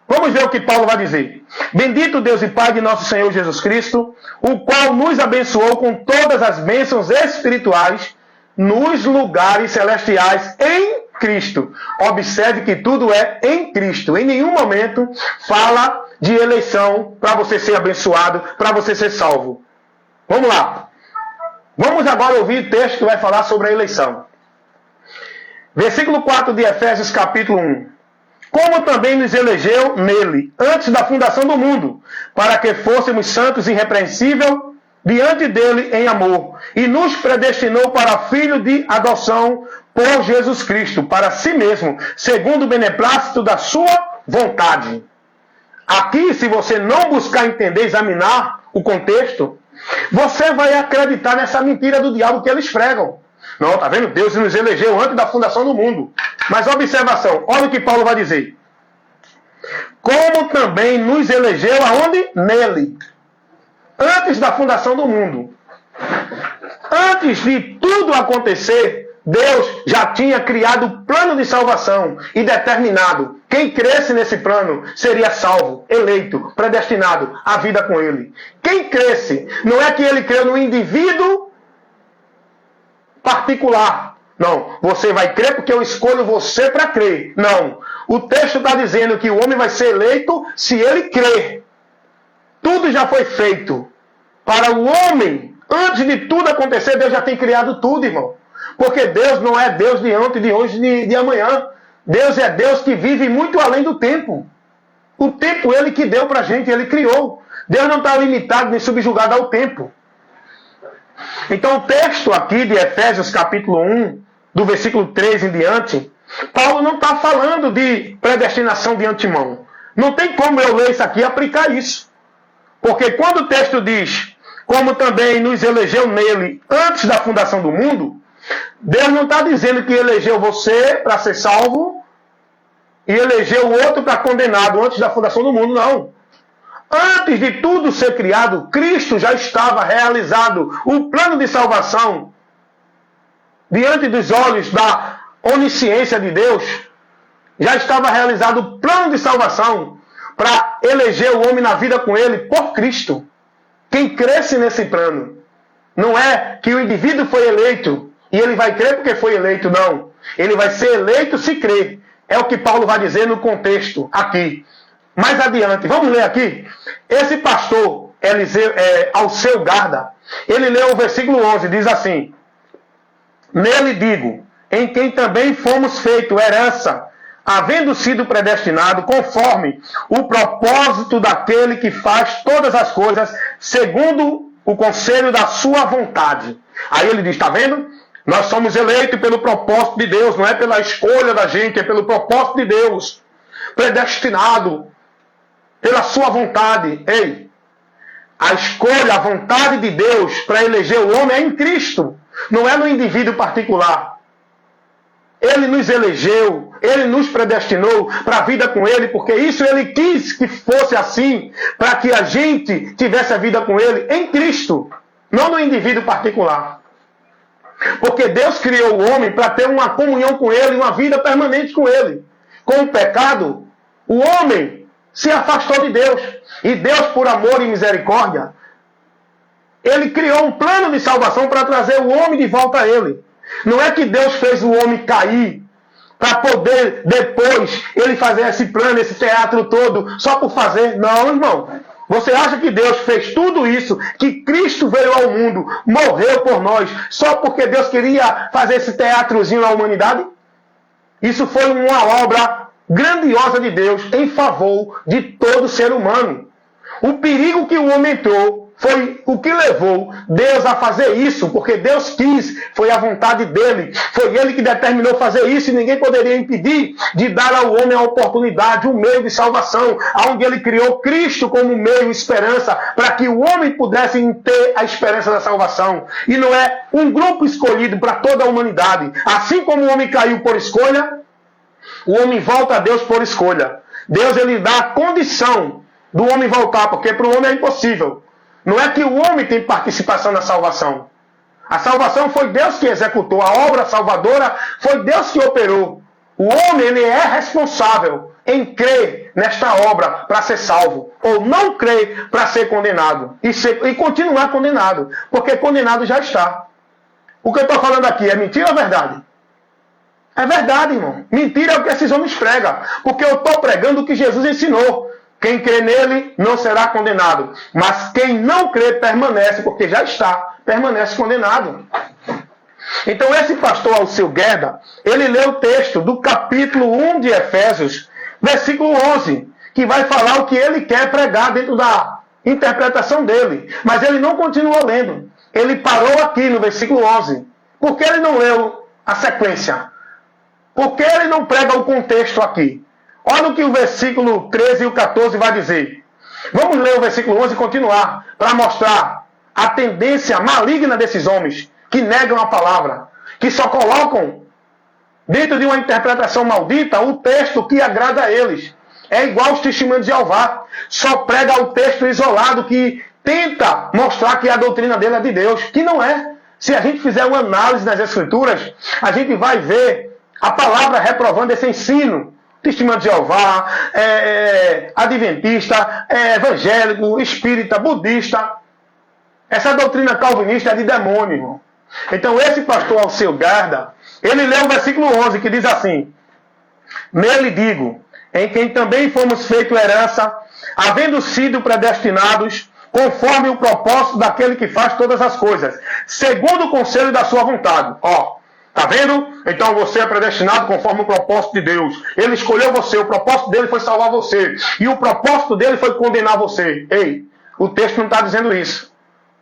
Vamos ver o que Paulo vai dizer. Bendito Deus e Pai de nosso Senhor Jesus Cristo, o qual nos abençoou com todas as bênçãos espirituais nos lugares celestiais em Cristo. Observe que tudo é em Cristo. Em nenhum momento fala de eleição para você ser abençoado, para você ser salvo. Vamos lá. Vamos agora ouvir o texto que vai falar sobre a eleição. Versículo 4 de Efésios capítulo 1. Como também nos elegeu nele, antes da fundação do mundo, para que fôssemos santos e irrepreensíveis diante dele em amor, e nos predestinou para filho de adoção por Jesus Cristo, para si mesmo, segundo o beneplácito da sua vontade. Aqui, se você não buscar entender, examinar o contexto, você vai acreditar nessa mentira do diabo que eles pregam. Não, tá vendo? Deus nos elegeu antes da fundação do mundo. Mas observação, olha o que Paulo vai dizer. Como também nos elegeu aonde? Nele. Antes da fundação do mundo. Antes de tudo acontecer, Deus já tinha criado o plano de salvação e determinado. Quem cresce nesse plano seria salvo, eleito, predestinado à vida com ele. Quem cresce, não é que ele creu no indivíduo particular. Não, você vai crer porque eu escolho você para crer. Não, o texto está dizendo que o homem vai ser eleito se ele crer. Tudo já foi feito para o homem. Antes de tudo acontecer, Deus já tem criado tudo, irmão. Porque Deus não é Deus de ontem, de hoje, de amanhã. Deus é Deus que vive muito além do tempo. O tempo Ele que deu para a gente, Ele criou. Deus não está limitado nem subjugado ao tempo. Então o texto aqui de Efésios capítulo 1, do versículo 3 em diante, Paulo não está falando de predestinação de antemão. Não tem como eu ler isso aqui e aplicar isso. Porque quando o texto diz, como também nos elegeu nele antes da fundação do mundo, Deus não está dizendo que elegeu você para ser salvo e elegeu o outro para condenado antes da fundação do mundo, não. Antes de tudo ser criado, Cristo já estava realizado. O plano de salvação, diante dos olhos da onisciência de Deus, já estava realizado o plano de salvação para eleger o homem na vida com ele por Cristo. Quem cresce nesse plano, não é que o indivíduo foi eleito e ele vai crer porque foi eleito, não. Ele vai ser eleito se crer. É o que Paulo vai dizer no contexto aqui. Mais adiante, vamos ler aqui. Esse pastor, Alceu Garda, ele leu o versículo 11, diz assim: nele digo, em quem também fomos feito herança, havendo sido predestinado conforme o propósito daquele que faz todas as coisas segundo o conselho da sua vontade. Aí ele diz, está vendo? Nós somos eleitos pelo propósito de Deus, não é pela escolha da gente, é pelo propósito de Deus. Predestinado pela sua vontade. Ei, a escolha, a vontade de Deus para eleger o homem é em Cristo, não é no indivíduo particular. Ele nos elegeu, Ele nos predestinou para a vida com Ele, porque isso Ele quis que fosse assim, para que a gente tivesse a vida com Ele em Cristo, não no indivíduo particular. Porque Deus criou o homem para ter uma comunhão com Ele, uma vida permanente com Ele. Com o pecado, o homem se afastou de Deus. E Deus, por amor e misericórdia, Ele criou um plano de salvação para trazer o homem de volta a Ele. Não é que Deus fez o homem cair para poder depois Ele fazer esse plano, esse teatro todo, só por fazer. Não, irmão. Você acha que Deus fez tudo isso, que Cristo veio ao mundo, morreu por nós, só porque Deus queria fazer esse teatrozinho na humanidade? Isso foi uma obra grandiosa de Deus em favor de todo ser humano. O perigo que o homem entrou foi o que levou Deus a fazer isso, porque Deus quis, foi a vontade dele, foi ele que determinou fazer isso e ninguém poderia impedir de dar ao homem a oportunidade, um meio de salvação, onde ele criou Cristo como meio de esperança, para que o homem pudesse ter a esperança da salvação. E não é um grupo escolhido para toda a humanidade. Assim como o homem caiu por escolha, o homem volta a Deus por escolha. Deus ele dá a condição do homem voltar, porque para o homem é impossível. Não é que o homem tem participação na salvação. A salvação foi Deus que executou. A obra salvadora foi Deus que operou. O homem ele é responsável em crer nesta obra para ser salvo. Ou não crer para ser condenado. E continuar condenado. Porque condenado já está. O que eu estou falando aqui é mentira ou verdade? É verdade, irmão. Mentira é o que esses homens pregam. Porque eu estou pregando o que Jesus ensinou. Quem crê nele não será condenado. Mas quem não crê permanece, porque já está, permanece condenado. Então esse pastor Alceu Guerda, ele lê o texto do capítulo 1 de Efésios, versículo 11, que vai falar o que ele quer pregar dentro da interpretação dele. Mas ele não continua lendo. Ele parou aqui no versículo 11. Por que ele não leu a sequência? Por que ele não prega o contexto aqui? Olha o que o versículo 13 e o 14 vai dizer. Vamos ler o versículo 11 e continuar, para mostrar a tendência maligna desses homens, que negam a palavra, que só colocam dentro de uma interpretação maldita o texto que agrada a eles. É igual os testemunhos de Jeová, só prega o texto isolado que tenta mostrar que a doutrina dele é de Deus, que não é. Se a gente fizer uma análise nas Escrituras, a gente vai ver a palavra reprovando esse ensino. Testemunho de Jeová, adventista, evangélico, espírita, budista. Essa doutrina calvinista é de demônio, irmão. Então esse pastor Alceu Garda, ele lê o versículo 11 que diz assim: nele digo, em quem também fomos feito herança, havendo sido predestinados, conforme o propósito daquele que faz todas as coisas, segundo o conselho da sua vontade. Ó, tá vendo? Então você é predestinado conforme o propósito de Deus. Ele escolheu você, o propósito dele foi salvar você. E o propósito dele foi condenar você. Ei, o texto não está dizendo isso.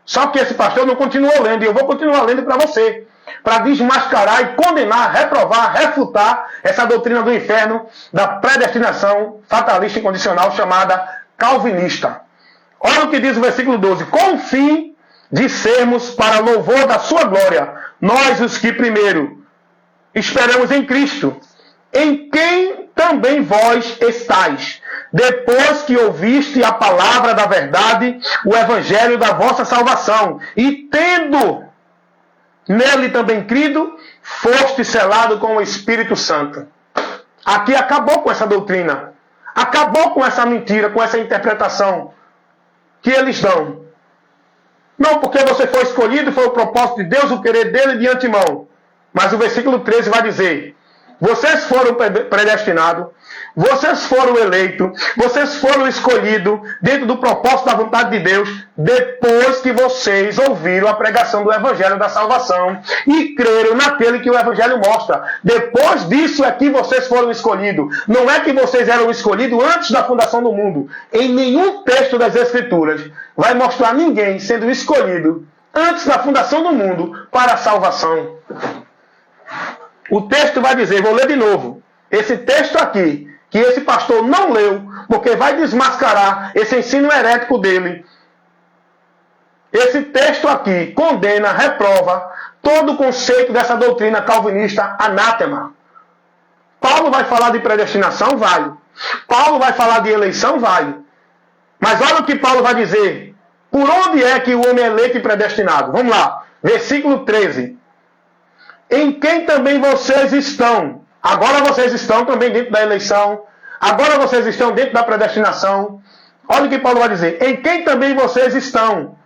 Só que esse pastor não continuou lendo, e eu vou continuar lendo para você, para desmascarar e condenar, reprovar, refutar essa doutrina do inferno, da predestinação fatalista e condicional chamada calvinista. Olha o que diz o versículo 12. Com o fim de sermos para louvor da sua glória, nós os que primeiro esperamos em Cristo, em quem também vós estáis, depois que ouviste a palavra da verdade, o evangelho da vossa salvação, e tendo nele também crido, foste selado com o Espírito Santo. Aqui acabou com essa doutrina, acabou com essa mentira, com essa interpretação que eles dão. Não porque você foi escolhido, foi o propósito de Deus, o querer dele de antemão. Mas o versículo 13 vai dizer: vocês foram predestinados, vocês foram eleitos, vocês foram escolhidos dentro do propósito da vontade de Deus, depois que vocês ouviram a pregação do Evangelho da salvação e creram naquele que o Evangelho mostra. Depois disso é que vocês foram escolhidos. Não é que vocês eram escolhidos antes da fundação do mundo. Em nenhum texto das Escrituras vai mostrar ninguém sendo escolhido antes da fundação do mundo para a salvação. O texto vai dizer, vou ler de novo, esse texto aqui, que esse pastor não leu, porque vai desmascarar esse ensino herético dele. Esse texto aqui condena, reprova todo o conceito dessa doutrina calvinista anátema. Paulo vai falar de predestinação? Vai. Paulo vai falar de eleição? Vai. Mas olha o que Paulo vai dizer. Por onde é que o homem é eleito e predestinado? Vamos lá. Versículo 13. Em quem também vocês estão. Agora vocês estão também dentro da eleição. Agora vocês estão dentro da predestinação. Olha o que Paulo vai dizer. Em quem também vocês estão.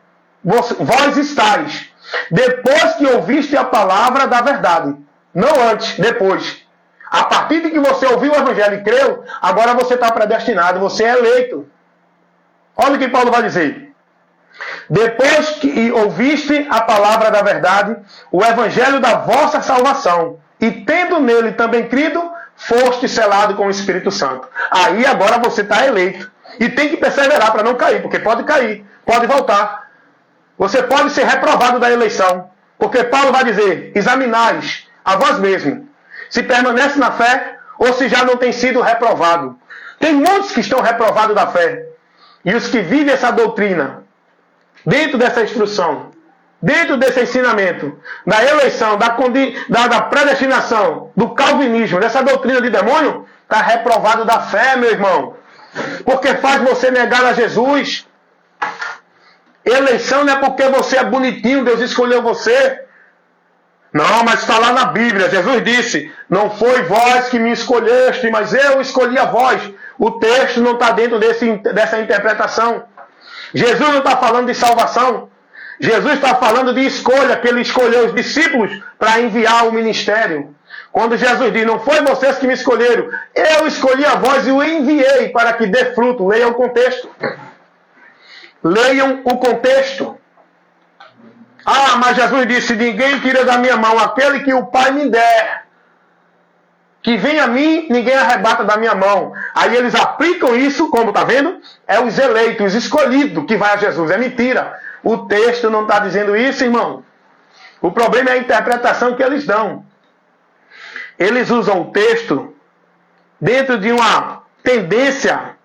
Vós estáis. Depois que ouviste a palavra da verdade. Não antes, depois. A partir de que você ouviu o Evangelho e creu, agora você está predestinado, você é eleito. Olha o que Paulo vai dizer. Depois que ouviste a palavra da verdade, o evangelho da vossa salvação, e tendo nele também crido, foste selado com o Espírito Santo. Aí agora você está eleito. E tem que perseverar para não cair, porque pode cair, pode voltar. Você pode ser reprovado da eleição. Porque Paulo vai dizer, examinais a vós mesmos, se permanece na fé ou se já não tem sido reprovado. Tem muitos que estão reprovados da fé. E os que vivem essa doutrina, dentro dessa instrução, dentro desse ensinamento, da eleição, da predestinação, do calvinismo, dessa doutrina de demônio, está reprovado da fé, meu irmão. Porque faz você negar a Jesus. Eleição não é porque você é bonitinho, Deus escolheu você. Não, mas está lá na Bíblia. Jesus disse, não foi vós que me escolheste, mas eu escolhi a vós. O texto não está dentro dessa interpretação. Jesus não está falando de salvação. Jesus está falando de escolha, que ele escolheu os discípulos para enviar o ministério. Quando Jesus diz, não foi vocês que me escolheram, eu escolhi a vós e o enviei para que dê fruto. Leiam o contexto. Leiam o contexto. Ah, mas Jesus disse, ninguém tira da minha mão aquele que o Pai me der. Que vem a mim, ninguém arrebata da minha mão. Aí eles aplicam isso, como está vendo? É os eleitos, os escolhidos que vai a Jesus. É mentira. O texto não está dizendo isso, irmão. O problema é a interpretação que eles dão. Eles usam o texto dentro de uma tendência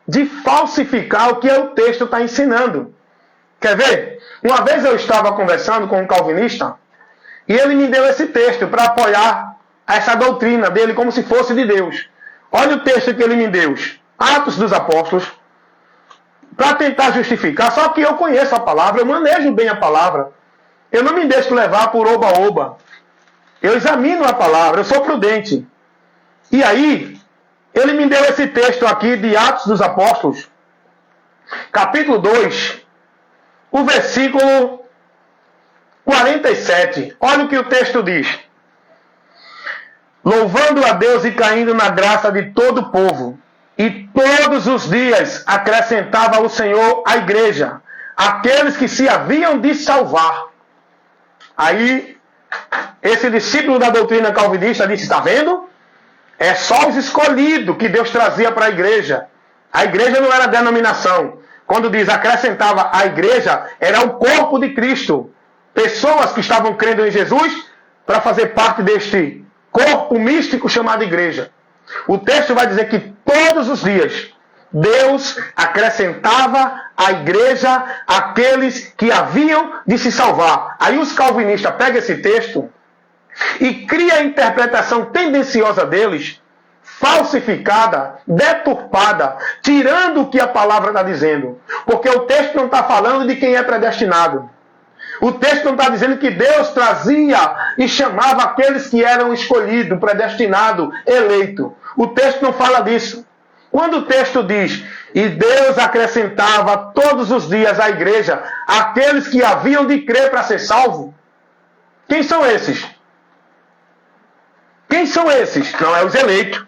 de falsificar o que o texto está ensinando. Quer ver? Uma vez eu estava conversando com um calvinista e ele me deu esse texto para apoiar essa doutrina dele como se fosse de Deus. Olha o texto que ele me deu. Atos dos Apóstolos. Para tentar justificar. Só que eu conheço a palavra, eu manejo bem a palavra. Eu não me deixo levar por oba-oba. Eu examino a palavra, eu sou prudente. E aí, ele me deu esse texto aqui de Atos dos Apóstolos, capítulo 2, o versículo 47. Olha o que o texto diz. Louvando a Deus e caindo na graça de todo o povo. E todos os dias acrescentava o Senhor à igreja aqueles que se haviam de salvar. Aí, esse discípulo da doutrina calvinista disse, está vendo? É só os escolhidos que Deus trazia para a igreja. A igreja não era denominação. Quando diz acrescentava a igreja, era o corpo de Cristo. Pessoas que estavam crendo em Jesus para fazer parte deste corpo místico chamado igreja. O texto vai dizer que todos os dias Deus acrescentava à igreja aqueles que haviam de se salvar. Aí os calvinistas pegam esse texto e criam a interpretação tendenciosa deles, falsificada, deturpada, tirando o que a palavra está dizendo. Porque o texto não está falando de quem é predestinado. O texto não está dizendo que Deus trazia e chamava aqueles que eram escolhidos, predestinados, eleitos. O texto não fala disso. Quando o texto diz, e Deus acrescentava todos os dias à igreja aqueles que haviam de crer para ser salvo, quem são esses? Quem são esses? Não é os eleitos.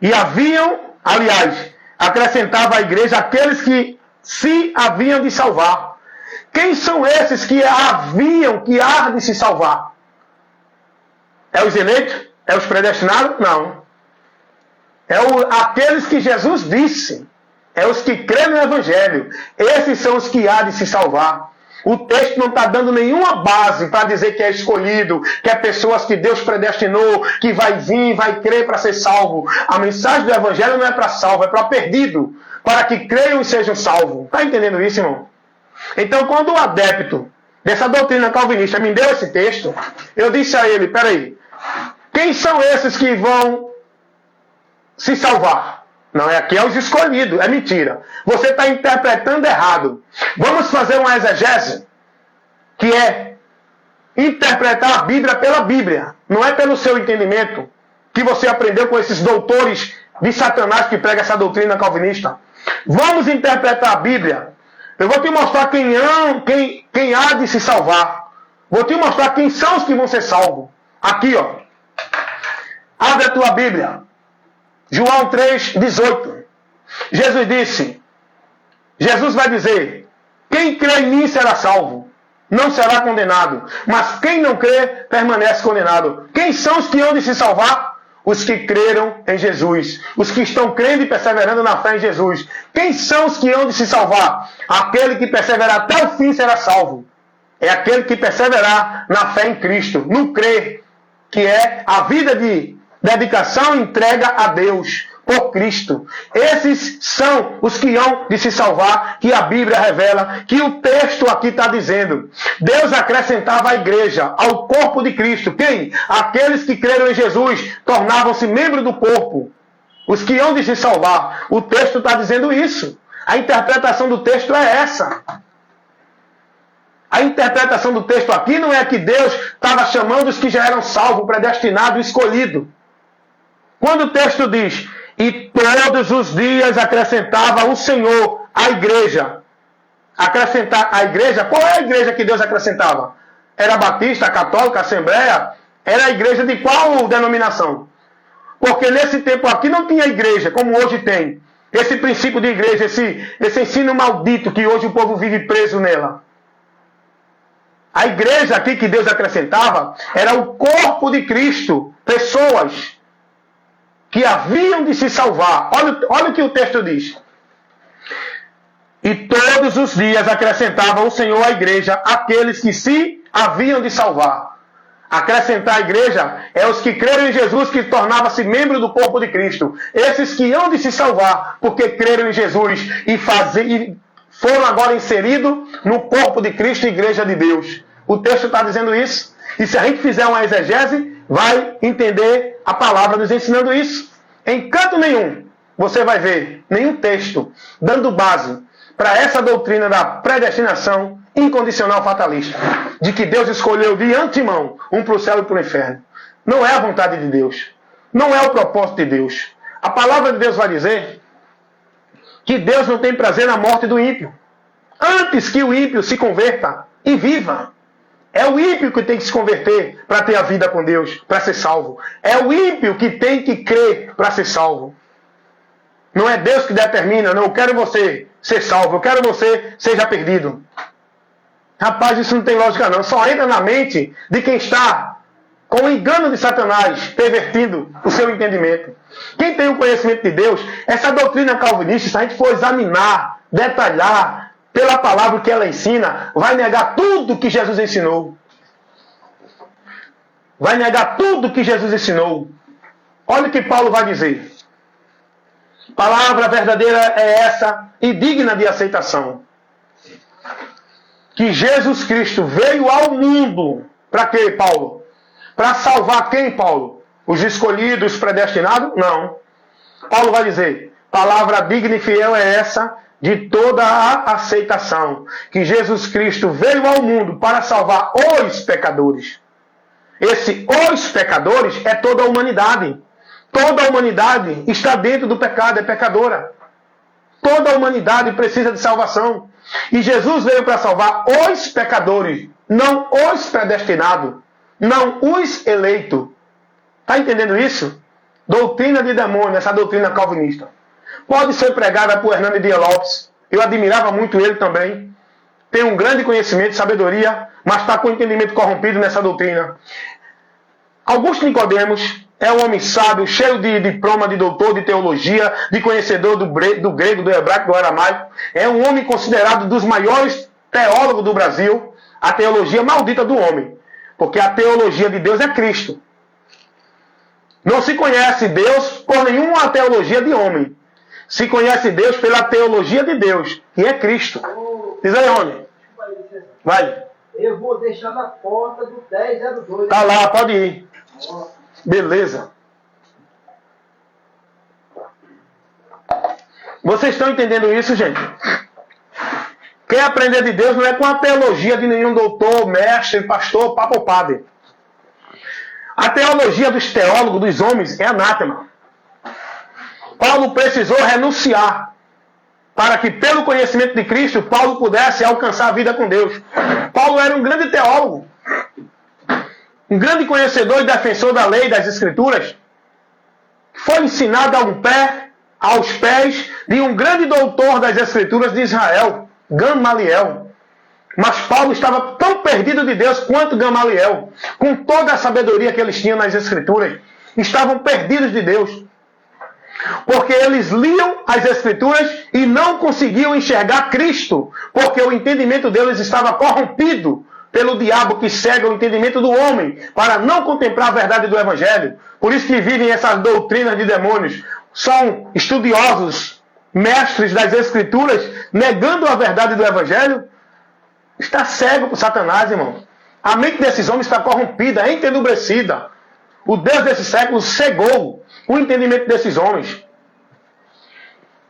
E haviam, aliás, acrescentava à igreja aqueles que se haviam de salvar. Quem são esses que haviam, que há de se salvar? É os eleitos? É os predestinados? Não. É aqueles que Jesus disse. É os que creem no Evangelho. Esses são os que há de se salvar. O texto não está dando nenhuma base para dizer que é escolhido, que é pessoas que Deus predestinou, que vai vir, vai crer para ser salvo. A mensagem do Evangelho não é para salvo, é para perdido, para que creiam e sejam salvos. Está entendendo isso, irmão? Então, quando o adepto dessa doutrina calvinista me deu esse texto, eu disse a ele, peraí, quem são esses que vão se salvar? Não, aqui é os escolhidos, é mentira. Você está interpretando errado. Vamos fazer uma exegese, que é interpretar a Bíblia pela Bíblia. Não é pelo seu entendimento, que você aprendeu com esses doutores de Satanás que pregam essa doutrina calvinista. Vamos interpretar a Bíblia. Eu vou te mostrar quem há de se salvar. Vou te mostrar quem são os que vão ser salvos. Aqui, ó. Abre a tua Bíblia. João 3,18. Jesus disse, Jesus vai dizer, quem crê em mim será salvo, não será condenado, mas quem não crê permanece condenado. Quem são os que hão de se salvar? Os que creram em Jesus, os que estão crendo e perseverando na fé em Jesus. Quem são os que hão de se salvar? Aquele que perseverar até o fim será salvo. É aquele que perseverar na fé em Cristo, no crer, que é a vida de dedicação e entrega a Deus por Cristo. Esses são os que hão de se salvar, que a Bíblia revela, que o texto aqui está dizendo. Deus acrescentava à igreja, ao corpo de Cristo. Quem? Aqueles que creram em Jesus tornavam-se membros do corpo. Os que hão de se salvar. O texto está dizendo isso. A interpretação do texto é essa. A interpretação do texto aqui não é que Deus estava chamando os que já eram salvos, predestinados, escolhidos. Quando o texto diz, e todos os dias acrescentava o Senhor à igreja. Acrescentar a igreja, qual é a igreja que Deus acrescentava? Era batista, católica, assembleia? Era a igreja de qual denominação? Porque nesse tempo aqui não tinha igreja, como hoje tem. Esse princípio de igreja, esse ensino maldito que hoje o povo vive preso nela. A igreja aqui que Deus acrescentava era o corpo de Cristo. Pessoas que haviam de se salvar. Olha o que o texto diz. E todos os dias acrescentava o Senhor à igreja aqueles que se haviam de salvar. Acrescentar a igreja é os que creram em Jesus, que tornava-se membro do corpo de Cristo. Esses que hão de se salvar porque creram em Jesus e foram agora inseridos no corpo de Cristo, igreja de Deus. O texto está dizendo isso. E se a gente fizer uma exegese, vai entender a palavra nos ensinando isso. Em canto nenhum você vai ver nenhum texto dando base para essa doutrina da predestinação incondicional fatalista, de que Deus escolheu de antemão um para o céu e para o inferno. Não é a vontade de Deus. Não é o propósito de Deus. A palavra de Deus vai dizer que Deus não tem prazer na morte do ímpio. Antes que o ímpio se converta e viva. É o ímpio que tem que se converter para ter a vida com Deus, para ser salvo. É o ímpio que tem que crer para ser salvo. Não é Deus que determina, não, eu quero você ser salvo, eu quero você seja perdido. Rapaz, isso não tem lógica não. Só entra na mente de quem está com o engano de Satanás, pervertindo o seu entendimento. Quem tem o conhecimento de Deus, essa doutrina calvinista, se a gente for examinar, detalhar, pela palavra que ela ensina, vai negar tudo que Jesus ensinou. Vai negar tudo que Jesus ensinou. Olha o que Paulo vai dizer. Palavra verdadeira é essa e digna de aceitação. Que Jesus Cristo veio ao mundo. Para quê, Paulo? Para salvar quem, Paulo? Os escolhidos, os predestinados? Não. Paulo vai dizer, palavra digna e fiel é essa de toda a aceitação. Que Jesus Cristo veio ao mundo para salvar os pecadores. Esse os pecadores é toda a humanidade. Toda a humanidade está dentro do pecado, é pecadora. Toda a humanidade precisa de salvação. E Jesus veio para salvar os pecadores, não os predestinados, não os eleitos. Está entendendo isso? Doutrina de demônio, essa doutrina calvinista. Pode ser pregada por Hernando Dias Lopes. Eu admirava muito ele também. Tem um grande conhecimento, sabedoria, mas está com o entendimento corrompido nessa doutrina. Augusto Nicodemos é um homem sábio, cheio de diploma de doutor de teologia, de conhecedor do grego, do hebraico, do aramaico. É um homem considerado dos maiores teólogos do Brasil. A teologia maldita do homem. Porque a teologia de Deus é Cristo. Não se conhece Deus por nenhuma teologia de homem. Se conhece Deus pela teologia de Deus, que é Cristo. Diz aí, Rony. Vai. Eu vou deixar na porta do 1002. Tá lá, pode ir. Beleza. Vocês estão entendendo isso, gente? Quem aprender de Deus não é com a teologia de nenhum doutor, mestre, pastor, papa ou padre. A teologia dos teólogos, dos homens, é anátema. Paulo precisou renunciar para que, pelo conhecimento de Cristo, Paulo pudesse alcançar a vida com Deus. Paulo era um grande teólogo, um grande conhecedor e defensor da lei, das Escrituras. Foi ensinado aos pés de um grande doutor das Escrituras de Israel, Gamaliel. Mas Paulo estava tão perdido de Deus quanto Gamaliel. Com toda a sabedoria que eles tinham nas Escrituras, estavam perdidos de Deus. Porque eles liam as Escrituras e não conseguiam enxergar Cristo. Porque o entendimento deles estava corrompido pelo diabo que cega o entendimento do homem para não contemplar a verdade do Evangelho. Por isso que vivem essas doutrinas de demônios. São estudiosos, mestres das Escrituras, negando a verdade do Evangelho. Está cego por Satanás, irmão. A mente desses homens está corrompida, entenebrecida. O Deus desse século cegou o entendimento desses homens.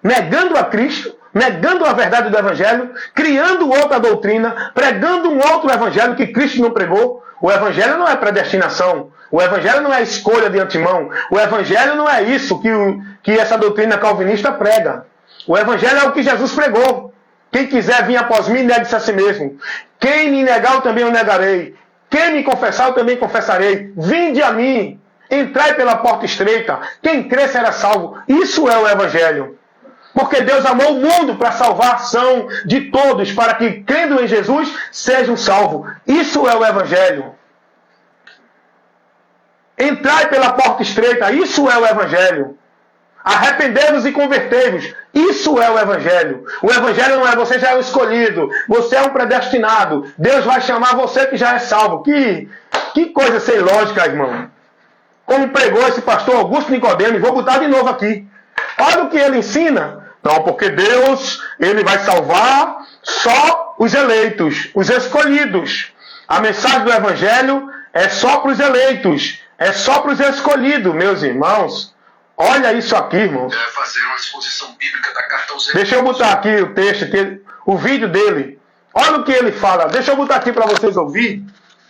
Negando a Cristo, negando a verdade do Evangelho, criando outra doutrina, pregando um outro Evangelho que Cristo não pregou. O Evangelho não é predestinação. O Evangelho não é escolha de antemão. O Evangelho não é isso que essa doutrina calvinista prega. O Evangelho é o que Jesus pregou. Quem quiser vir após mim, negue-se a si mesmo. Quem me negar, eu também o negarei. Quem me confessar, eu também confessarei. Vinde a mim, entrai pela porta estreita. Quem crê será salvo. Isso é o Evangelho. Porque Deus amou o mundo para a salvação de todos, para que, crendo em Jesus, sejam salvos. Isso é o Evangelho. Entrai pela porta estreita. Isso é o Evangelho. Arrependei-vos e convertei-vos. Isso é o Evangelho. O Evangelho não é você já é o escolhido, você é um predestinado. Deus vai chamar você que já é salvo. Que coisa sem lógica, irmão. Como pregou esse pastor Augusto Nicodemos, vou botar de novo aqui. Olha o que ele ensina. Não, porque Deus, ele vai salvar só os eleitos, os escolhidos. A mensagem do Evangelho é só para os eleitos, é só para os escolhidos, meus irmãos. Olha isso aqui, irmãos. Fazer uma exposição bíblica da carta aos Hebreus. Deixa eu botar aqui o texto, o vídeo dele. Olha o que ele fala. Deixa eu botar aqui para vocês ouvir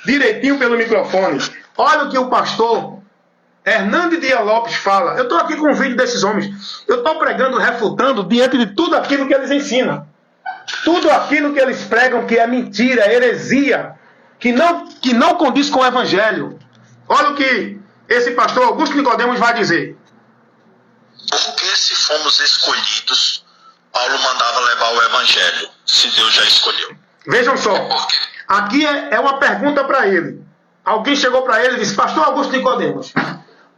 direitinho pelo microfone. Olha o que o pastor Hernandes Dias Lopes fala. Eu estou aqui com o vídeo desses homens. Eu estou pregando, refutando diante de tudo aquilo que eles ensinam. Tudo aquilo que eles pregam que é mentira, heresia, que não condiz com o evangelho. Olha o que esse pastor Augusto Nicodemos vai dizer. Porque se fomos escolhidos, Paulo mandava levar o evangelho, se Deus já escolheu. Vejam só, aqui é uma pergunta para ele. Alguém chegou para ele e disse, pastor Augusto Nicodemos,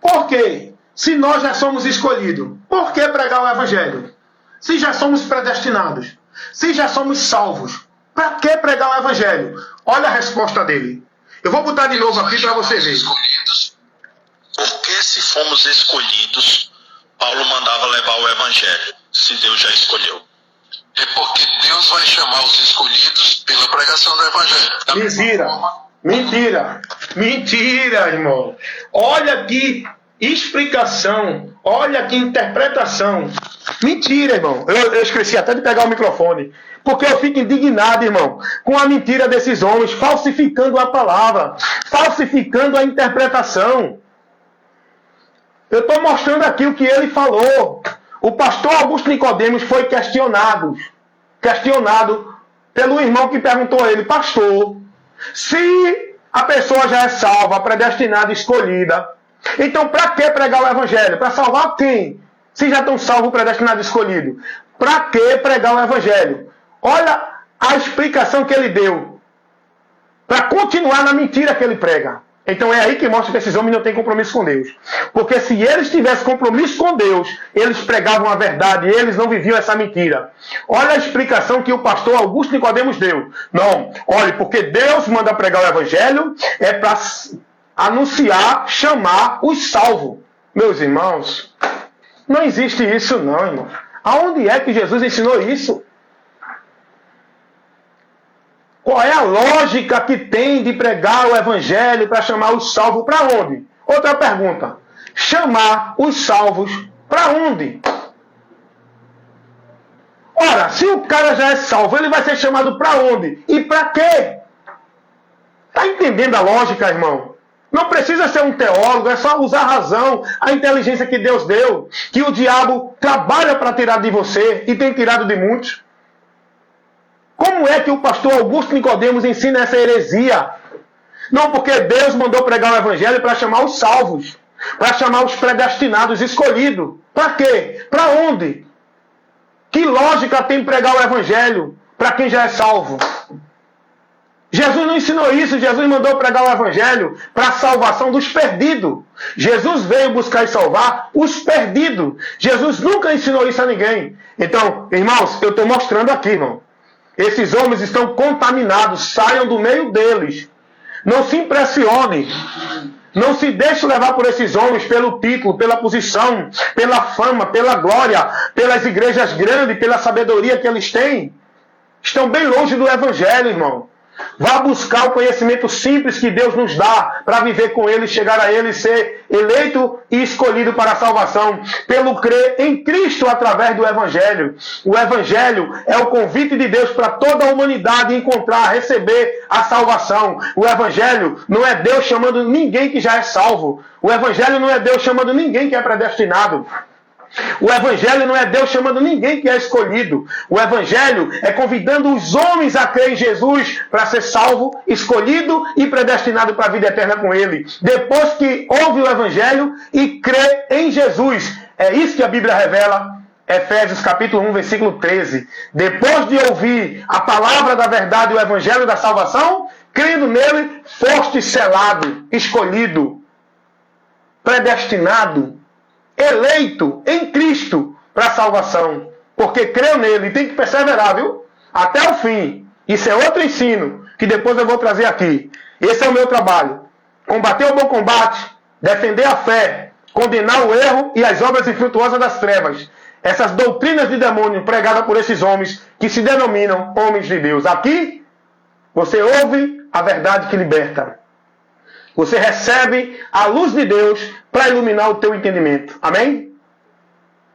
por que, se nós já somos escolhidos, por que pregar o evangelho? Se já somos predestinados, se já somos salvos, para que pregar o evangelho? Olha a resposta dele. Eu vou botar de novo aqui para você ver. Porque se fomos escolhidos, Paulo mandava levar o evangelho, se Deus já escolheu. É porque Deus vai chamar os escolhidos pela pregação do evangelho. Mentira, irmão. Olha que explicação, olha que interpretação. Mentira, irmão. Eu esqueci até de pegar o microfone. Porque eu fico indignado, irmão, com a mentira desses homens, falsificando a palavra, falsificando a interpretação. Eu estou mostrando aqui o que ele falou. O pastor Augusto Nicodemos foi questionado pelo irmão que perguntou a ele, pastor, se a pessoa já é salva, predestinada, escolhida, então para que pregar o evangelho? Para salvar quem? Se já estão salvos, predestinados, escolhidos. Para que pregar o evangelho? Olha a explicação que ele deu. Para continuar na mentira que ele prega. Então é aí que mostra que esses homens não têm compromisso com Deus. Porque se eles tivessem compromisso com Deus, eles pregavam a verdade e eles não viviam essa mentira. Olha a explicação que o pastor Augusto Nicodemos deu. Não, olhe, porque Deus manda pregar o evangelho é para anunciar, chamar os salvos. Meus irmãos, não existe isso não, irmão. Aonde é que Jesus ensinou isso? Qual é a lógica que tem de pregar o evangelho para chamar os salvos para onde? Outra pergunta. Chamar os salvos para onde? Ora, se o cara já é salvo, ele vai ser chamado para onde? E para quê? Está entendendo a lógica, irmão? Não precisa ser um teólogo, é só usar a razão, a inteligência que Deus deu, que o diabo trabalha para tirar de você e tem tirado de muitos. Como é que o pastor Augusto Nicodemos ensina essa heresia? Não, porque Deus mandou pregar o evangelho para chamar os salvos, para chamar os predestinados, escolhidos. Para quê? Para onde? Que lógica tem pregar o evangelho para quem já é salvo? Jesus não ensinou isso. Jesus mandou pregar o evangelho para a salvação dos perdidos. Jesus veio buscar e salvar os perdidos. Jesus nunca ensinou isso a ninguém. Então, irmãos, eu estou mostrando aqui, irmão. Esses homens estão contaminados. Saiam do meio deles. Não se impressione. Não se deixe levar por esses homens pelo título, pela posição, pela fama, pela glória, pelas igrejas grandes, pela sabedoria que eles têm. Estão bem longe do evangelho, irmão. Vá buscar o conhecimento simples que Deus nos dá para viver com Ele, chegar a Ele, ser eleito e escolhido para a salvação, pelo crer em Cristo através do Evangelho. O Evangelho é o convite de Deus para toda a humanidade encontrar, receber a salvação. O Evangelho não é Deus chamando ninguém que já é salvo. O Evangelho não é Deus chamando ninguém que é predestinado. O Evangelho não é Deus chamando ninguém que é escolhido. O Evangelho é convidando os homens a crer em Jesus para ser salvo, escolhido e predestinado para a vida eterna com Ele. Depois que ouve o Evangelho e crê em Jesus. É isso que a Bíblia revela. Efésios capítulo 1, versículo 13. Depois de ouvir a palavra da verdade e o Evangelho da salvação, crendo nele, foste selado, escolhido, predestinado, eleito em Cristo para a salvação. Porque creu nele e tem que perseverar, viu? Até o fim. Isso é outro ensino que depois eu vou trazer aqui. Esse é o meu trabalho. Combater o bom combate, defender a fé, condenar o erro e as obras infrutuosas das trevas. Essas doutrinas de demônio pregadas por esses homens que se denominam homens de Deus. Aqui, você ouve a verdade que liberta. Você recebe a luz de Deus para iluminar o teu entendimento. Amém?